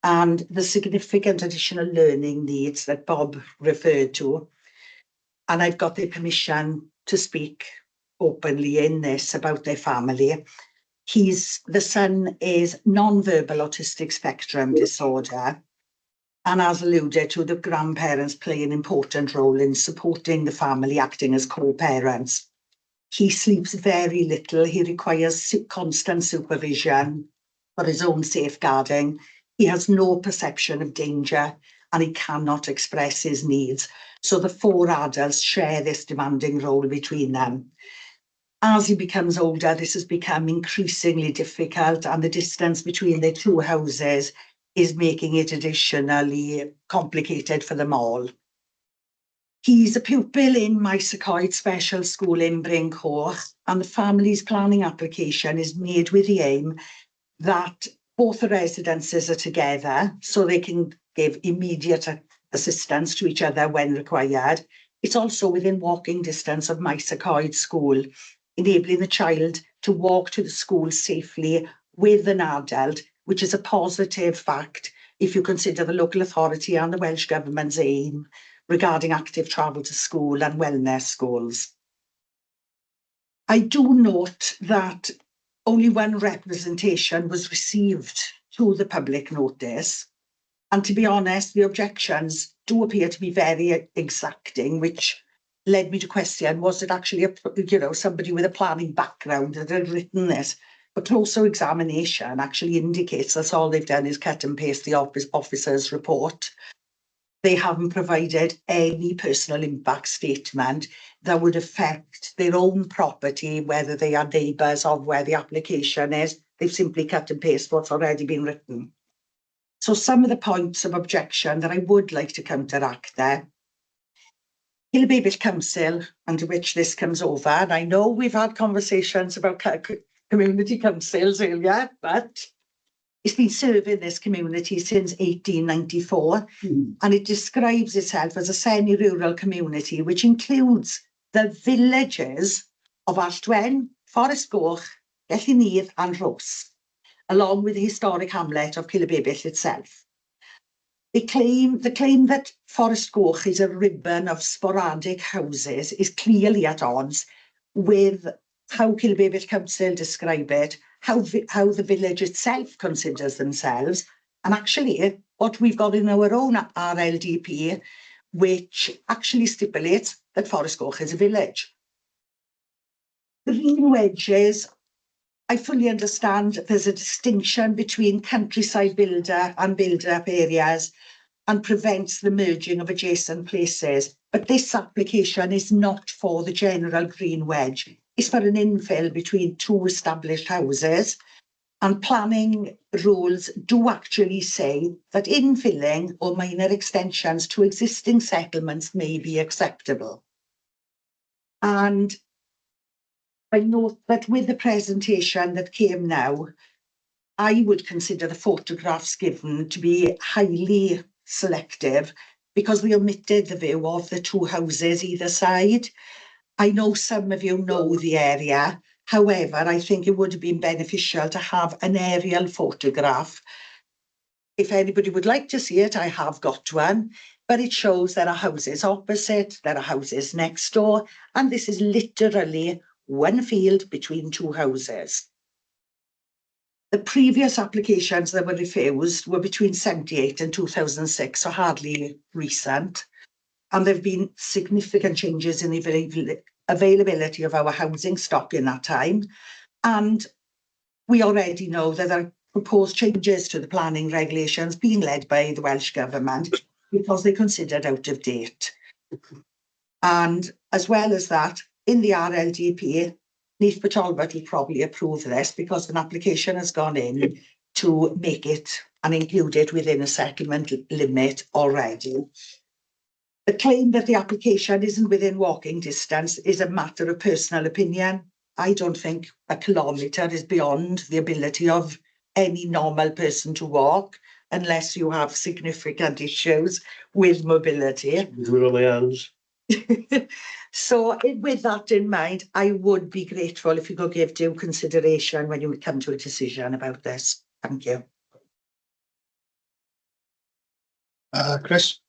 and the significant additional learning needs that Bob referred to. And I've got their permission to speak openly in this about their family. The son is non-verbal autistic spectrum disorder, and as alluded to, the grandparents play an important role in supporting the family, acting as co-parents. He sleeps very little. He requires constant supervision for his own safeguarding. He has no perception of danger, and he cannot express his needs. So the 4 adults share this demanding role between them. As he becomes older, this has become increasingly difficult, and the distance between their 2 houses is making it additionally complicated for them all. He's a pupil in Mysacoid Special School in Bryn Coch, and the family's planning application is made with the aim that both the residences are together so they can give immediate assistance to each other when required. It's also within walking distance of Mysacoid School, enabling the child to walk to the school safely with an adult, which is a positive fact if you consider the local authority and the Welsh Government's aim regarding active travel to school and wellness goals. I do note that only 1 representation was received to the public notice, and to be honest, the objections do appear to be very exacting, which led me to question, was it actually somebody with a planning background that had written this? But closer examination actually indicates that's all they've done is cut and paste the officer's report. They haven't provided any personal impact statement that would affect their own property, whether they are neighbours of where the application is. They've simply cut and paste what's already been written. So some of the points of objection that I would like to counteract there. Kilbebill Council, under which this comes over, and I know we've had conversations about community councils earlier, but it's been serving this community since 1894, and it describes itself as a semi-rural community, which includes the villages of Alltwen, Forest Goch, Neath and Rhos, along with the historic hamlet of Kilbebill itself. The claim that Forest Goch is a ribbon of sporadic houses is clearly at odds with how Kilbebill Council describe it, how the village itself considers themselves, and actually what we've got in our own RLDP, which actually stipulates that Forest Goch is a village. The green wedges I fully understand there's a distinction between countryside builder and build-up areas and prevents the merging of adjacent places. But this application is not for the general green wedge. It's for an infill between two established houses. And planning rules do actually say that infilling or minor extensions to existing settlements may be acceptable. And I note that with the presentation that came now, I would consider the photographs given to be highly selective because we omitted the view of the two houses either side. I know some of you know the area. However, I think it would have been beneficial to have an aerial photograph. If anybody would like to see it, I have got one, but it shows there are houses opposite, there are houses next door, and this is literally one field between two houses. The previous applications that were refused were between 78 and 2006, so hardly recent. And there have been significant changes in the availability of our housing stock in that time. And we already know that there are proposed changes to the planning regulations being led by the Welsh Government because they're considered out of date. And as well as that, in the RLDP, Neath Talbot will probably approve this because an application has gone in to make it and include it within a settlement limit already. The claim that the application isn't within walking distance is a matter of personal opinion. I don't think a kilometre is beyond the ability of any normal person to walk unless you have significant issues with mobility.
Do it on my hands.
So with that in mind, I would be grateful if you could give due consideration when you come to a decision about this. Thank you.
Chris?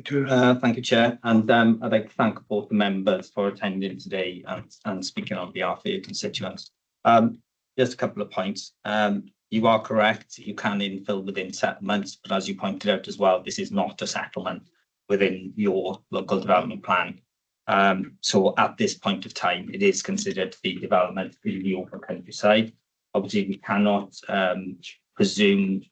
Thank you, Chair. And I'd like to thank both the members for attending today and speaking on behalf of your constituents. Just a couple of points. You are correct, you can infill within settlements, but as you pointed out as well, this is not a settlement within your local development plan. So at this point of time, it is considered to be development in the open countryside. Obviously, we cannot presume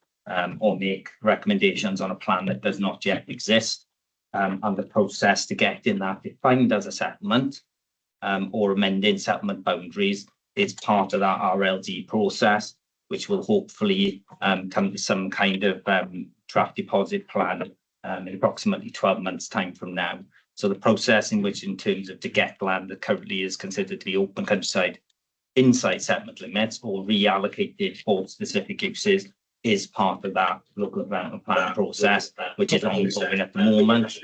or make recommendations on a plan that does not yet exist. And the process to getting that defined as a settlement or amending settlement boundaries is part of that RLD process, which will hopefully come to some kind of draft deposit plan in approximately 12 months' time from now. So the process in which, in terms of to get land that currently is considered to be open countryside inside settlement limits or reallocated for specific uses is part of that local development plan process, which is ongoing at the moment.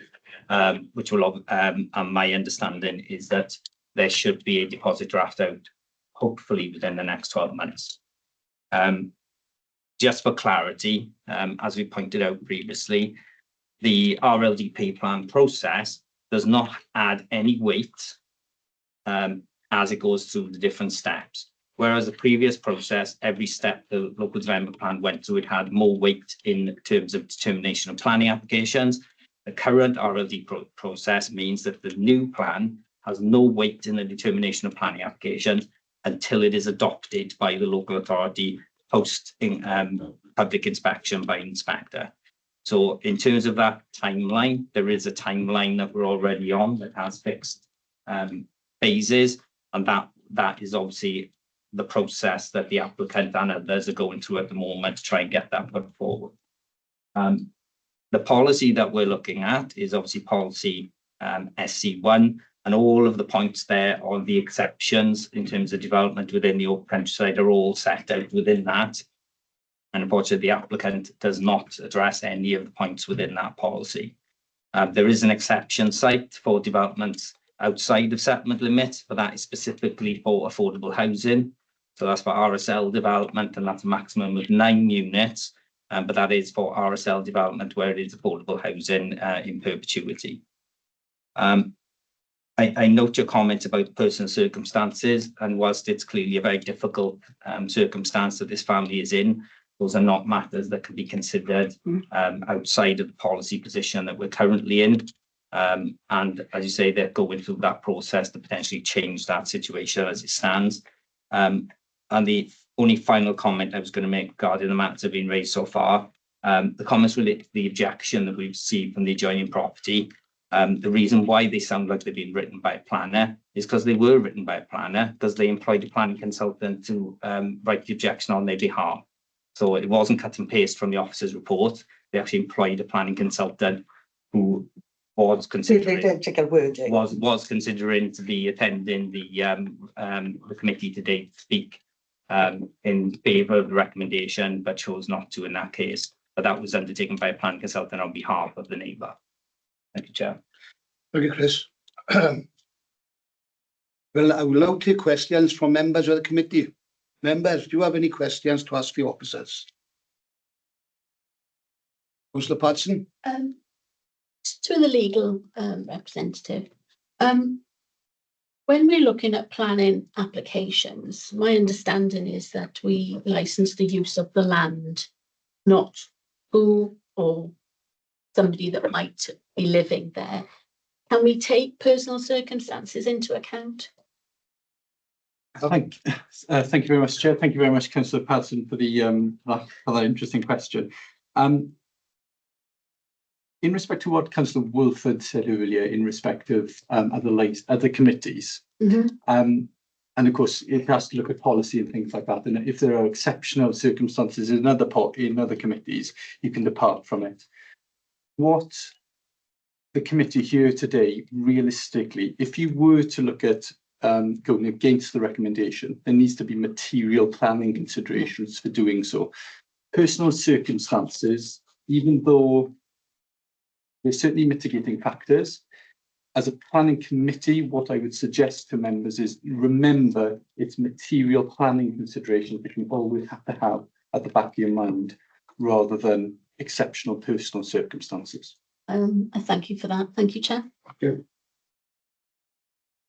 Which will, and my understanding is that there should be a deposit draft out, hopefully within the next 12 months. Just for clarity, as we pointed out previously, the RLDP plan process does not add any weight as it goes through the different steps. Whereas the previous process, every step the local development plan went through, it had more weight in terms of determination of planning applications. The current RLD process means that the new plan has no weight in the determination of planning applications until it is adopted by the local authority post public inspection by inspector. So in terms of that timeline, there is a timeline that we're already on that has fixed phases, and that is obviously the process that the applicant and others are going through at the moment to try and get that put forward. The policy that we're looking at is obviously policy SC1, and all of the points there on the exceptions in terms of development within the open countryside are all set out within that. And unfortunately, the applicant does not address any of the points within that policy. There is an exception site for developments outside of settlement limits, but that is specifically for affordable housing. So that's for RSL development, and that's a maximum of 9 units. But that is for RSL development where it is affordable housing in perpetuity. I note your comment about personal circumstances, and whilst it's clearly a very difficult circumstance that this family is in, those are not matters that can be considered outside of the policy position that we're currently in. And as you say, they're going through that process to potentially change that situation as it stands. the only final comment I was going to make regarding the matters that have been raised so far, the comments relate to the objection that we've received from the adjoining property. The reason why they sound like they've been written by a planner is because they were written by a planner, because they employed a planning consultant to write the objection on their behalf. So it wasn't cut and paste from the officer's report. They actually employed a planning consultant who was considering to be attending the committee today to speak in favour of the recommendation, but chose not to in that case. But that was undertaken by a planning consultant on behalf of the neighbour. Thank you, Chair.
Thank you, Chris. Well, I will now take questions from members of the committee. Members, do you have any questions to ask the officers? Councillor Patson?
To the legal representative, when we're looking at planning applications, my understanding is that we license the use of the land, not who or somebody that might be living there. Can we take personal circumstances into account?
Thank you very much, Chair. Thank you very much, Councillor Patson, for the for that interesting question. In respect to what Councillor Wolford said earlier, in respect of other committees, and of course it has to look at policy and things like that. And if there are exceptional circumstances in other committees, you can depart from it. What the committee here today, realistically, if you were to look at going against the recommendation, there needs to be material planning considerations for doing so. Personal circumstances, even though there's certainly mitigating factors, as a planning committee, what I would suggest to members is remember it's material planning considerations that you always have to have at the back of your mind, rather than exceptional personal circumstances.
I thank you for that. Thank you, Chair.
Okay.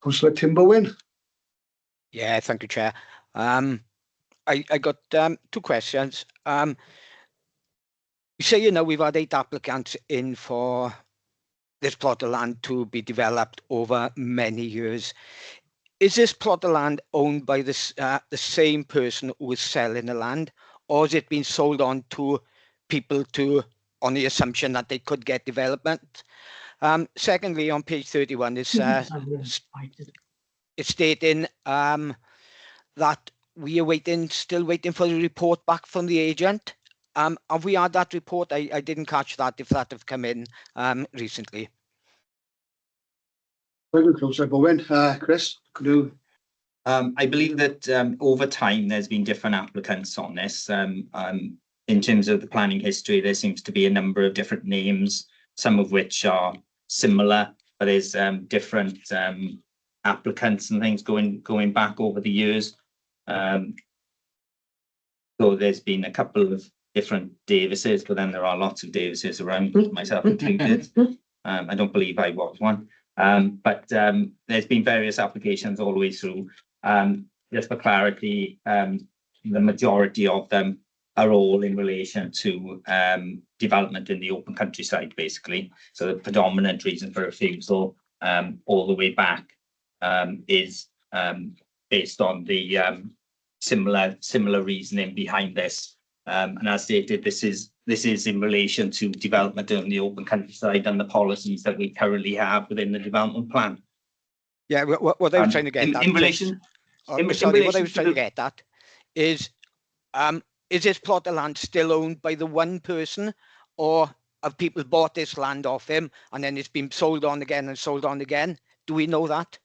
Councillor Timberwin?
Yeah, thank you, Chair. I got 2 questions. You say, we've had 8 applicants in for this plot of land to be developed over many years. Is this plot of land owned by this the same person who is selling the land, or has it been sold on to people on the assumption that they could get development? Secondly, on page 31, it's stating that we are still waiting for the report back from the agent. Have we had that report? I didn't catch that, if that have come in recently.
Very good, Councillor Bowen. Chris, could you?
I believe that over time there's been different applicants on this. In terms of the planning history, there seems to be a number of different names, some of which are similar, but there's different applicants and things going back over the years. So there's been a couple of different Davises, but then there are lots of Davises around, myself included. I don't believe I was one. But there's been various applications all the way through. Just for clarity, the majority of them are all in relation to development in the open countryside, basically. So the predominant reason for refusal all the way back is based on the similar reasoning behind this. And as stated, this is in relation to development in the open countryside and the policies that we currently have within the development plan.
Yeah, what I was trying to get at. What I was trying to get at is this plot of land still owned by the one person, or have people bought this land off him and then it's been sold on again and sold on again? Do we know that?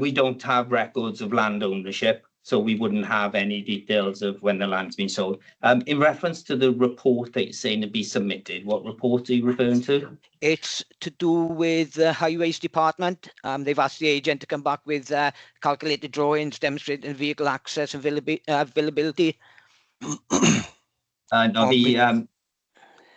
We don't have records of land ownership, so we wouldn't have any details of when the land's been sold. In reference to the report that you're saying to be submitted, what report are you referring to?
It's to do with the Highways Department. They've asked the agent to come back with calculated drawings demonstrating vehicle access and availability.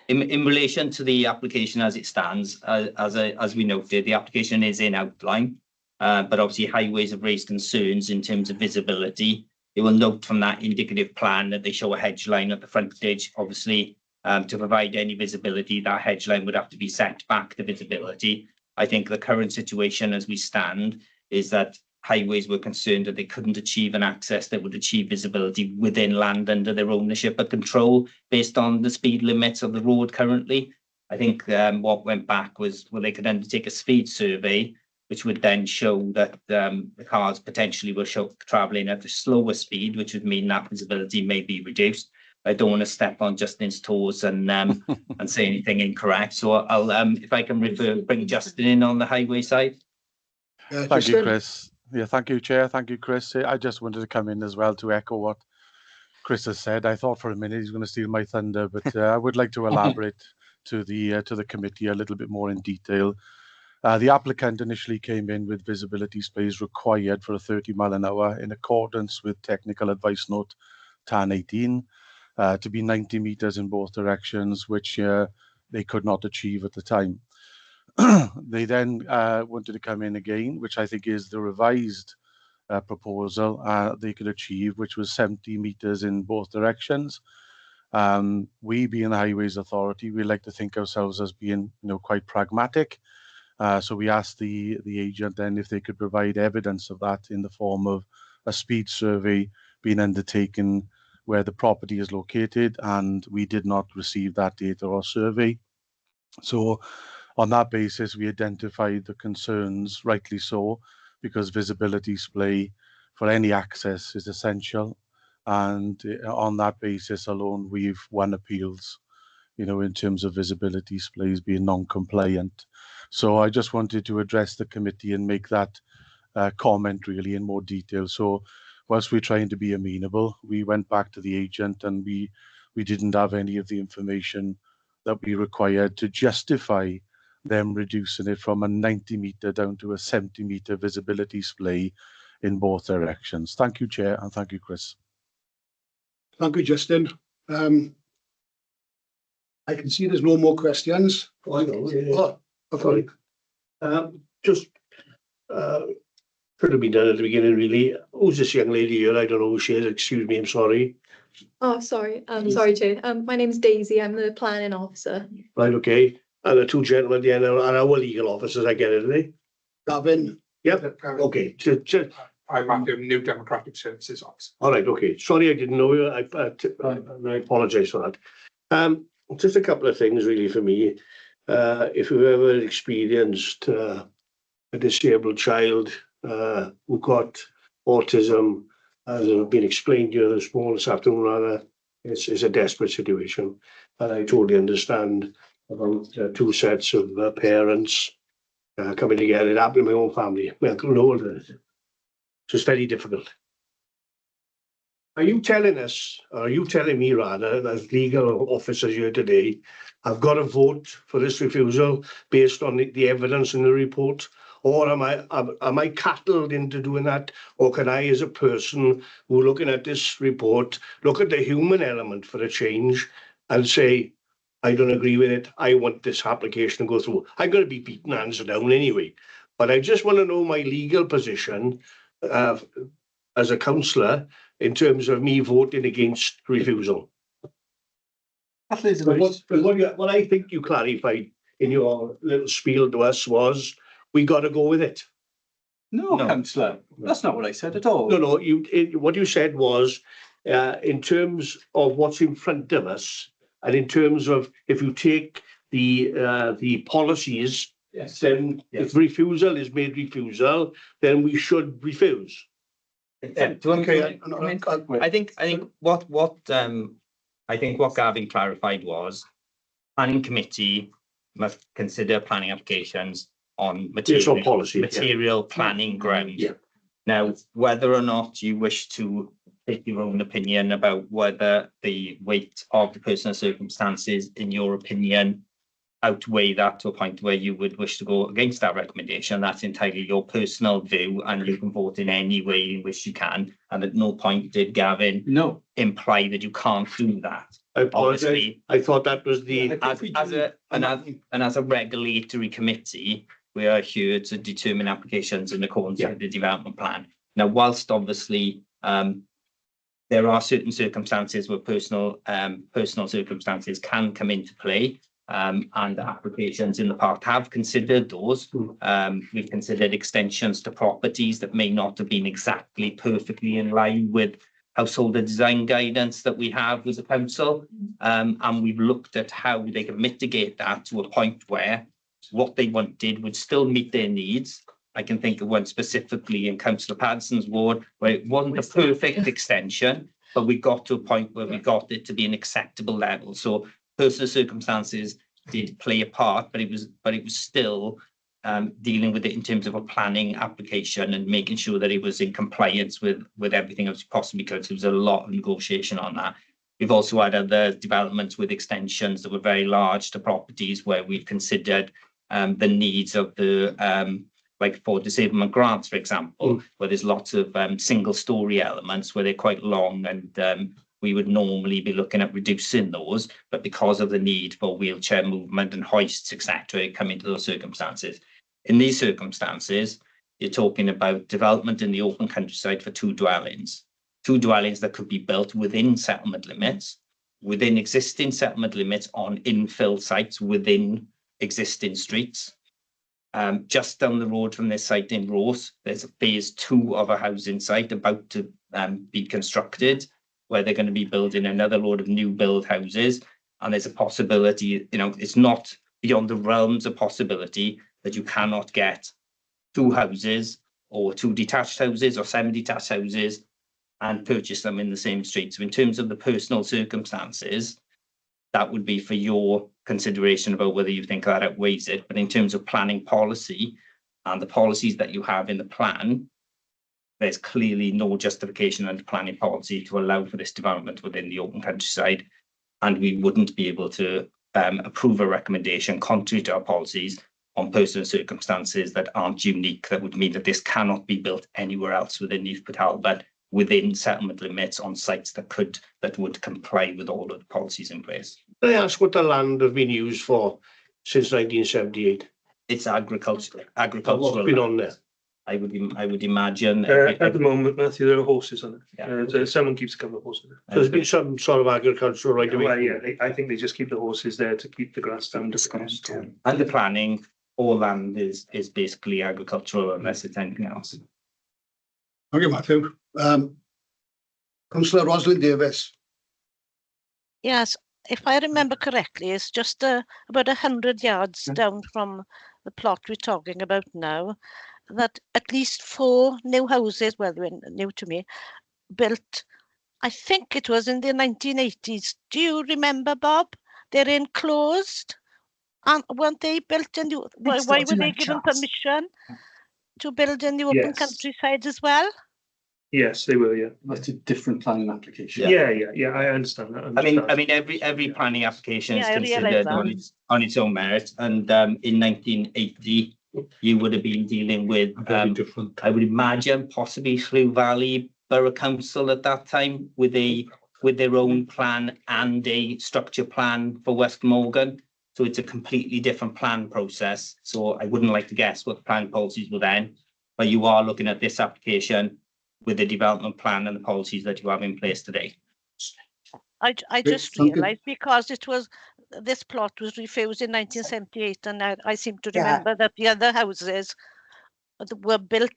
In relation to the application as it stands, as we noted, the application is in outline. But obviously highways have raised concerns in terms of visibility. You will note from that indicative plan that they show a hedge line at the frontage. Obviously, to provide any visibility, that hedge line would have to be set back to visibility. I think the current situation as we stand is that highways were concerned that they couldn't achieve an access that would achieve visibility within land under their ownership and control based on the speed limits of the road currently. I think what went back was, well, they could undertake a speed survey, which would then show that the cars potentially were travelling at a slower speed, which would mean that visibility may be reduced. I don't want to step on Justin's toes and and say anything incorrect. So I'll if I can bring Justin in on the highway side.
Thank you, Chris. Yeah, thank you, Chair. Thank you, Chris. I just wanted to come in as well to echo what Chris has said. I thought for a minute he's going to steal my thunder, but I would like to elaborate to the committee a little bit more in detail. The applicant initially came in with visibility displays required for a 30 mph in accordance with technical advice note 1018 to be 90 meters in both directions, which they could not achieve at the time. They then wanted to come in again, which I think is the revised proposal they could achieve, which was 70 meters in both directions. We, being the Highways Authority, we like to think ourselves as being, quite pragmatic. So we asked the agent then if they could provide evidence of that in the form of a speed survey being undertaken where the property is located, and we did not receive that data or survey. So on that basis, we identified the concerns, rightly so, because visibility display for any access is essential. And on that basis alone, we've won appeals, in terms of visibility displays being non-compliant. So I just wanted to address the committee and make that comment really in more detail. So whilst we're trying to be amenable, we went back to the agent and we didn't have any of the information that we required to justify them reducing it from a 90 meter down to a 70 meter visibility display in both directions. Thank you, Chair, and thank you, Chris.
Thank you, Justin. I can see there's no more questions.
Oh, I know. Yeah.
Oh, sorry.
Just could have been done at the beginning, really. Who's this young lady here? I don't know who she is. Excuse me, I'm sorry.
Oh, sorry. Sorry, Chair. My name's Daisy. I'm the planning officer.
Right, okay. And the two gentlemen at the end are our legal officers, I get it, are they?
Gavin.
Yep. Okay.
I'm Matthew, New Democratic Services Officer.
All right, okay. Sorry, I didn't know you. I apologise for that. Just a couple of things really for me. If you've ever experienced a disabled child who got autism, as has been explained to you this afternoon, rather, it's a desperate situation. And I totally understand about two sets of parents coming together. It happened in my own family. My uncle and older. So it's very difficult. Are you telling us, or are you telling me rather, as legal officers here today, I've got to vote for this refusal based on the evidence in the report? Or am I cattled into doing that? Or can I, as a person who looking at this report, look at the human element for a change and say, I don't agree with it. I want this application to go through. I'm going to be beaten hands down anyway. But I just want to know my legal position as a councillor in terms of me voting against refusal. What I think you clarified in your little spiel to us was, we got to go with it.
No, councillor, that's not what I said at all.
No, what you said was, in terms of what's in front of us, and in terms of if you take the policies,
yes,
then if refusal is made refusal, then we should refuse.
Yeah, I think what Gavin clarified was, planning committee must consider planning applications on material planning grounds.
Yeah.
Now, whether or not you wish to take your own opinion about whether the weight of the personal circumstances, in your opinion, outweigh that to a point where you would wish to go against that recommendation, that's entirely your personal view, and you can vote in any way in which you can. And at no point did Gavin imply that you can't do that.
I apologize. I thought that was the
as a regulatory committee, we are here to determine applications in accordance with the development plan. Now, whilst obviously there are certain circumstances where personal circumstances can come into play, and applications in the past have considered those. We've considered extensions to properties that may not have been exactly perfectly in line with household design guidance that we have with the council. And we've looked at how they can mitigate that to a point where what they wanted would still meet their needs. I can think of one specifically in Councillor Padson's ward where it wasn't a perfect extension, but we got to a point where we got it to be an acceptable level. So personal circumstances did play a part, but it was still dealing with it in terms of a planning application and making sure that it was in compliance with everything else possibly could. There was a lot of negotiation on that. We've also had other developments with extensions that were very large to properties where we've considered the needs of the like for disablement grants, for example, where there's lots of single-story elements where they're quite long, and we would normally be looking at reducing those, but because of the need for wheelchair movement and hoists, etc., come into those circumstances. In these circumstances, you're talking about development in the open countryside for two dwellings that could be built within settlement limits, within existing settlement limits on infill sites within existing streets. Just down the road from this site in Rose, there's a phase 2 of a housing site about to be constructed, where they're going to be building another load of new build houses. And there's a possibility, it's not beyond the realms of possibility that you cannot get 2 houses or 2 detached houses or semi-detached houses and purchase them in the same street. So in terms of the personal circumstances, that would be for your consideration about whether you think that outweighs it. But in terms of planning policy and the policies that you have in the plan, there's clearly no justification under planning policy to allow for this development within the open countryside. And we wouldn't be able to approve a recommendation contrary to our policies on personal circumstances that aren't unique, that would mean that this cannot be built anywhere else within Neath, Talbot, within settlement limits on sites that would comply with all of the policies in place.
Can I ask what the land have been used for since 1978?
It's agricultural.
What's been on there?
I would imagine.
At the moment, Matthew, there are horses on it.
Yeah.
Someone keeps a couple of horses.
So there's been some sort of agricultural right away.
Well, yeah, I think they just keep the horses there to keep the grass down to cost.
Under planning, all land is basically agricultural unless it's anything else.
Thank you, Matthew. Councillor Rosalind Davis.
Yes, if I remember correctly, it's just about 100 yards down from the plot we're talking about now, that at least 4 new houses, well, they're new to me, built, I think it was in the 1980s. Do you remember, Bob? They're enclosed. And weren't they built in the, why were they given permission to build in the open countryside as well?
Yes, they were. Yeah,
that's a different planning application.
Yeah. I understand that.
I mean, every planning application is considered on its own merit. And in 1980, you would have been dealing with, I would imagine, possibly Slieau Valley Borough Council at that time with their own plan and a structure plan for West Morgan. So it's a completely different plan process. So I wouldn't like to guess what the plan policies were then, but you are looking at this application with the development plan and the policies that you have in place today.
I just realised because this plot was refused in 1978, and I seem to remember that the other houses were built.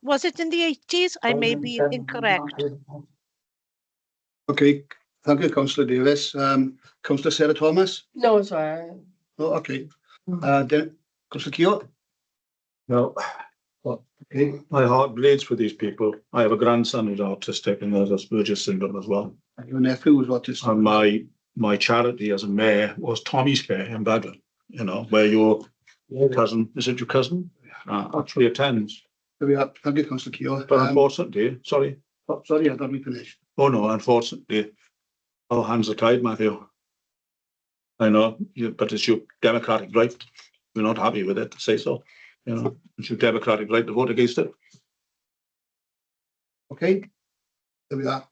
Was it in the 80s? I may be incorrect.
Okay, thank you, Councillor Davis. Councillor Sarah Thomas?
No, sorry.
Oh, okay. Then Councillor Keogh?
No. Okay. My heart bleeds for these people. I have a grandson who's autistic and has Asperger's syndrome as well.
And your nephew was autistic.
And my charity as a mayor was Tommy's Care in Baglan, where your cousin, is it your cousin? Actually attends.
There we are. Thank you, Councillor Keogh.
But unfortunately, sorry.
Oh, sorry, I thought we finished.
Oh no, unfortunately, our hands are tied, Matthew. I know, but it's your democratic right. We're not happy with it, to say so. It's your democratic right to vote against it.
Okay, there we are.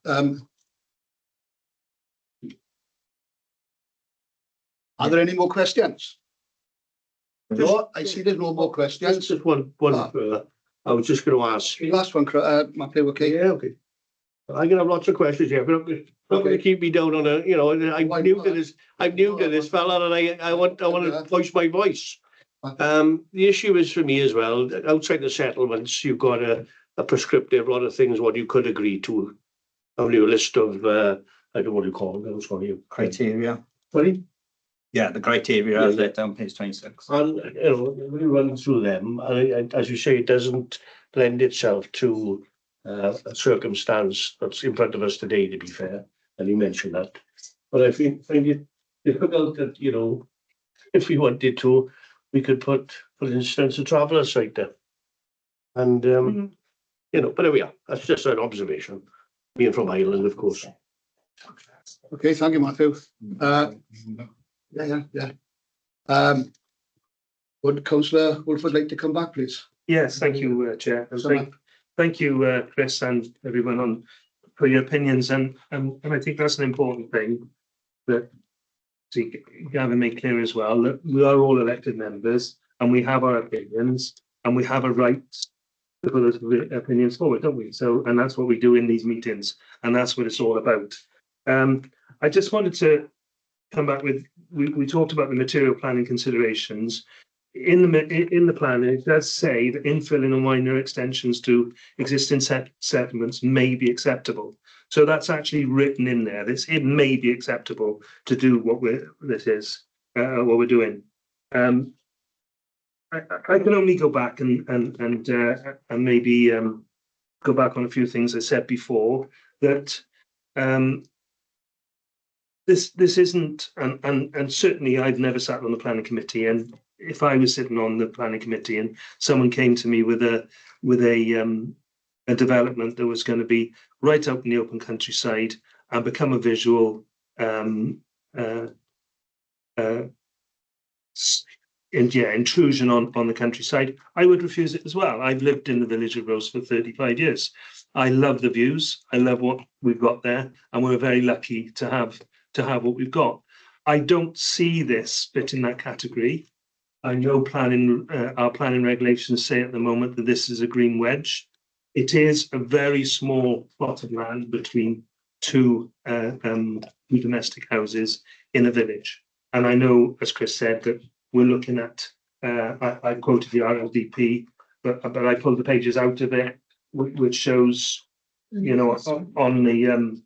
Are there any more questions? No, I see there's no more questions.
Just one further. I was just going to ask.
Last one, Matthew, okay?
Yeah, okay. I'm gonna have lots of questions here, but not gonna keep me down on a, you know, I'm new to this fella, and I want to voice my voice. The issue is for me as well, that outside the settlements, you've got a prescriptive lot of things what you could agree to. Only a list of I don't know what you call them, sorry.
Criteria.
Sorry?
Yeah, the criteria
Yeah,
is
yeah.
let down page 26.
And you know, we run through them, and as you say, it doesn't lend itself to a circumstance that's in front of us today, to be fair, and you mentioned that. But I find it difficult that, you know, if we wanted to, we could put, for instance, a traveller site there. And you know, but there we are. That's just an observation. Being from Ireland, of course.
Okay, thank you, Matthew. Yeah. Would Councillor Wolford like to come back, please?
Yes, thank you, Chair. And
So,
thank you, Chris, and everyone for your opinions. And I think that's an important thing that Gavin made clear as well, that we are all elected members and we have our opinions and we have a right to put those opinions forward, don't we? So, and that's what we do in these meetings, and that's what it's all about. I just wanted to come back with, we talked about the material planning considerations. In the plan, it does say that infilling and minor extensions to existing settlements may be acceptable. So that's actually written in there. It may be acceptable to do what we're doing. I can only go back and maybe go back on a few things I said before, that this isn't, and certainly I've never sat on the planning committee, and if I was sitting on the planning committee and someone came to me with a development that was going to be right out in the open countryside and become a visual intrusion on the countryside, I would refuse it as well. I've lived in the village of Rose for 35 years. I love the views. I love what we've got there, and we're very lucky to have what we've got. I don't see this fit in that category. I know our planning regulations say at the moment that this is a green wedge. It is a very small plot of land between two domestic houses in a village. And I know, as Chris said, that we're looking at, I quoted the RLDP, but I pulled the pages out of it, which shows, you know, on the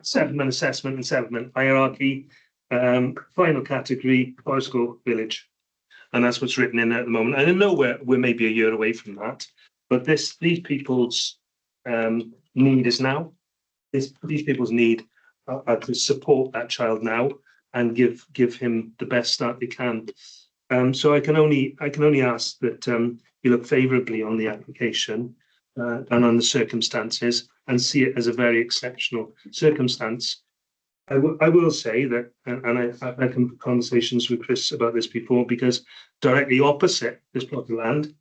settlement assessment and settlement hierarchy, final category, Forestcourt village. And that's what's written in there at the moment. And I know we're maybe a year away from that, but these people's need is now. These people's need to support that child now and give him the best start they can. So I can only ask that you look favourably on the application and on the circumstances and see it as a very exceptional circumstance. I will say that, and I've had conversations with Chris about this before, because directly opposite this plot of land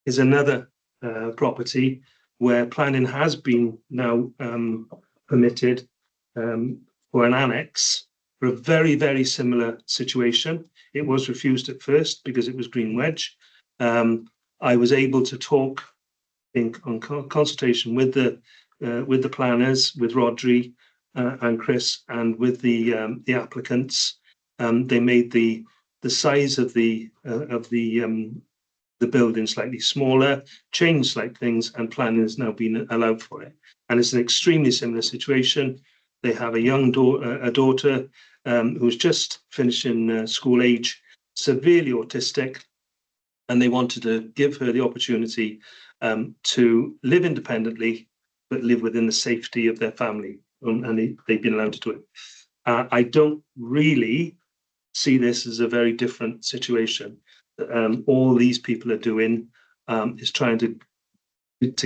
is another property where planning has been now permitted for an annex for a very, very similar situation. It was refused at first because it was green wedge. I was able to talk in consultation with the planners, with Rodri and Chris, and with the applicants. They made the size of the building slightly smaller, changed slight things, and planning has now been allowed for it. And it's an extremely similar situation. They have a young daughter who's just finishing school age, severely autistic, and they wanted to give her the opportunity to live independently, but live within the safety of their family. And they've been allowed to do it. I don't really see this as a very different situation. All these people are doing is trying to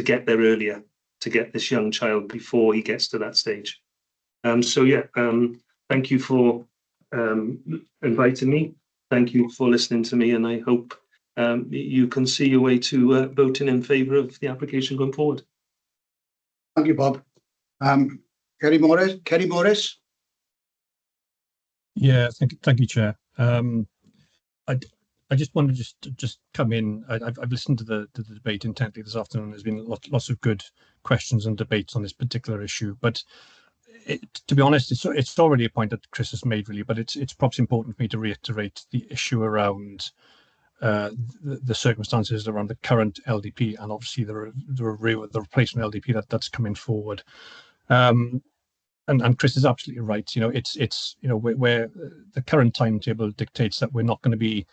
get there earlier, to get this young child before he gets to that stage. So yeah, thank you for inviting me. Thank you for listening to me, and I hope you can see your way to voting in favour of the application going forward.
Thank you, Bob. Kerry Morris.
Yeah, thank you, Chair. I I just wanted to just come in. I've listened to the debate intently this afternoon. There's been lots of good questions and debates on this particular issue. But to be honest, it's already a point that Chris has made, really. But it's perhaps important for me to reiterate the issue around the circumstances around the current LDP and obviously the replacement LDP that's coming forward. And Chris is absolutely right. It's where the current timetable dictates that we're not going to be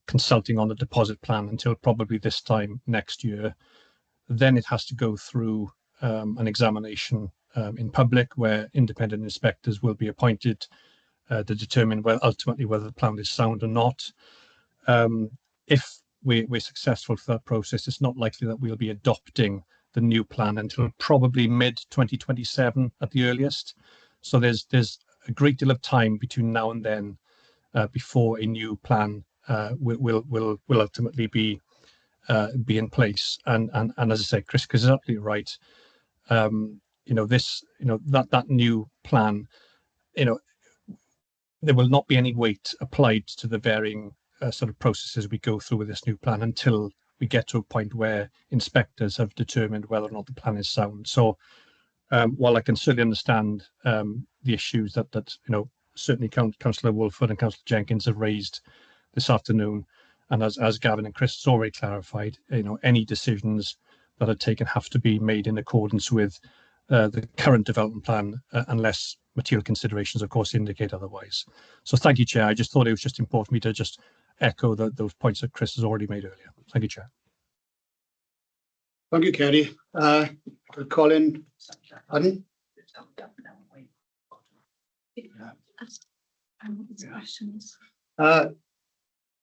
consulting on the deposit plan until probably this time next year. Then it has to go through an examination in public where independent inspectors will be appointed to determine ultimately whether the plan is sound or not. If we're successful for that process, it's not likely that we'll be adopting the new plan until probably mid-2027 at the earliest. So there's a great deal of time between now and then before a new plan will ultimately be in place. And as I say, Chris is absolutely right. That new plan, there will not be any weight applied to the varying sort of processes we go through with this new plan until we get to a point where inspectors have determined whether or not the plan is sound. So while I can certainly understand the issues that certainly Councillor Woolford and Councillor Jenkins have raised this afternoon, and as Gavin and Chris has already clarified, any decisions that are taken have to be made in accordance with the current development plan, unless material considerations, of course, indicate otherwise. So thank you, Chair. I just thought it was just important for me to just echo those points that Chris has already made earlier. Thank you, Chair.
Thank you, Kerry. Colin, pardon?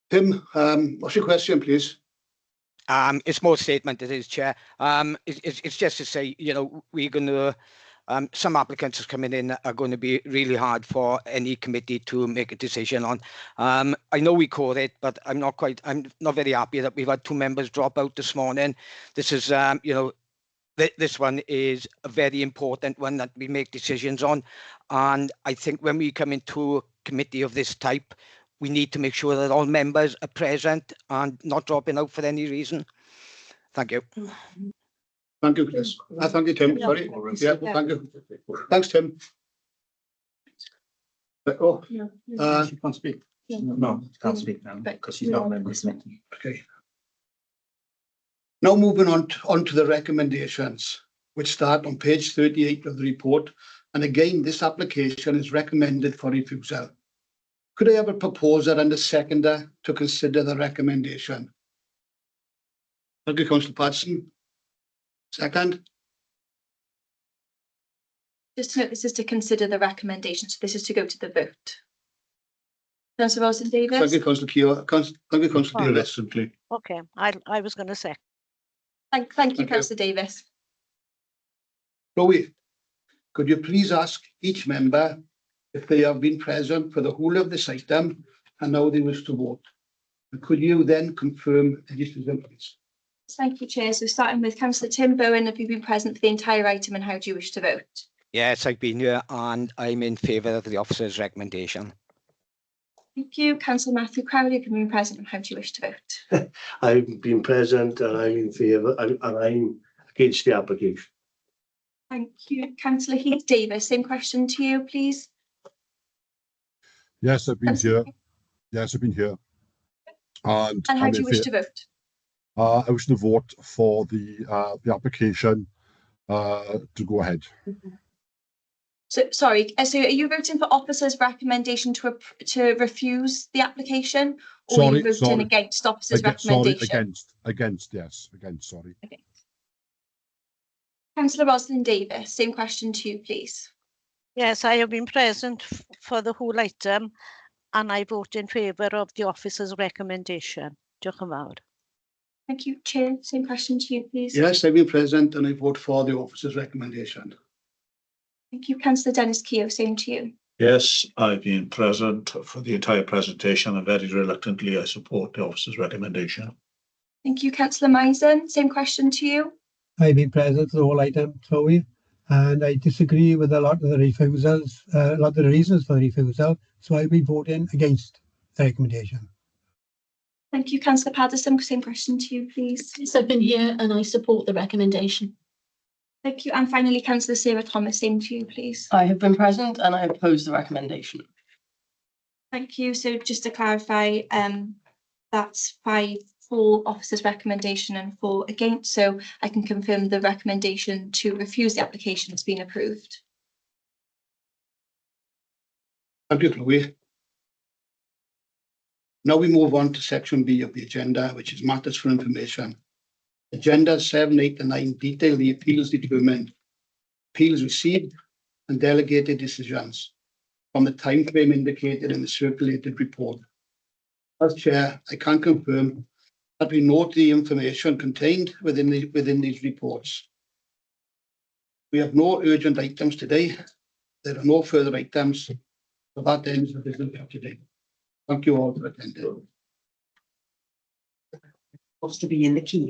Tim, what's your question, please?
It's more statement, it is, Chair. It's just to say, we're going to, some applicants coming in are going to be really hard for any committee to make a decision on. I know we caught it, but I'm not very happy that we've had 2 members drop out this morning. This is, this one is a very important one that we make decisions on. And I think when we come into a committee of this type, we need to make sure that all members are present and not dropping out for any reason. Thank you.
Thank you, Chris. Thank you, Tim. Sorry. Yeah, thank you. Thanks, Tim. She can't speak.
No, can't speak now because she's not a member of this meeting.
Okay. Now moving on to the recommendations, which start on page 38 of the report. And again, this application is recommended for refusal. Could I have a proposer and a seconder to consider the recommendation? Thank you, Councillor Patson. Second.
Just to note, this is to consider the recommendation, so this is to go to the vote. Councillor Ralston Davis.
Thank you, Councillor Keogh. Thank you, Councillor Davis. Simply.
Okay, I was going to say.
Thank you, Councillor Davis.
Chloe, could you please ask each member if they have been present for the whole of this item and how they wish to vote? And could you then confirm the decision, please?
Thank you, Chair. So starting with Councillor Tim Bowen, have you been present for the entire item and how do you wish to vote?
Yes, I've been here and I'm in favour of the officer's recommendation.
Thank you. Councillor Matthew Crowley, have you been present and how do you wish to vote?
I've been present and I'm in favour and I'm against the application.
Thank you. Councillor Heath Davis, same question to you, please.
Yes, I've been here. Yes, I've been here. And
how do you wish to vote?
I wish to vote for the application to go ahead.
So sorry, so are you voting for officer's recommendation to refuse the application, or are you voting against officer's recommendation?
Sorry, against, yes, against, sorry.
Okay. Councillor Rosalind Davis, same question to you, please.
Yes, I have been present for the whole item and I vote in favour of the officer's recommendation. Diolch yn fawr.
Thank you, Chair. Same question to you, please.
Yes, I've been present and I vote for the officer's recommendation.
Thank you. Councillor Dennis Keogh, same to you.
Yes, I've been present for the entire presentation and very reluctantly I support the officer's recommendation.
Thank you. Councillor Misen, same question to you.
I've been present for the whole item, Chloe, and I disagree with a lot of the refusals, a lot of the reasons for the refusal, so I'll be voting against the recommendation.
Thank you, councillor Paddison. Same question to you, please.
Yes, I've been here and I support the recommendation.
Thank you. And finally, councillor Sarah Thomas, same to you, please.
I have been present and I oppose the recommendation.
Thank you. So just to clarify, that's 5 for officer's recommendation and 4 against. So I can confirm the recommendation to refuse the application has been approved.
Thank you, Chloe. Now we move on to section B of the agenda, which is matters for information. Agenda 7, 8 and 9 detail the appeals determined, appeals received and delegated decisions from the time frame indicated in the circulated report. As chair, I can confirm that we note the information contained within these reports. We have no urgent items today. There are no further items. So that ends the business of today. Thank you all for attending.
Supposed to be in the key.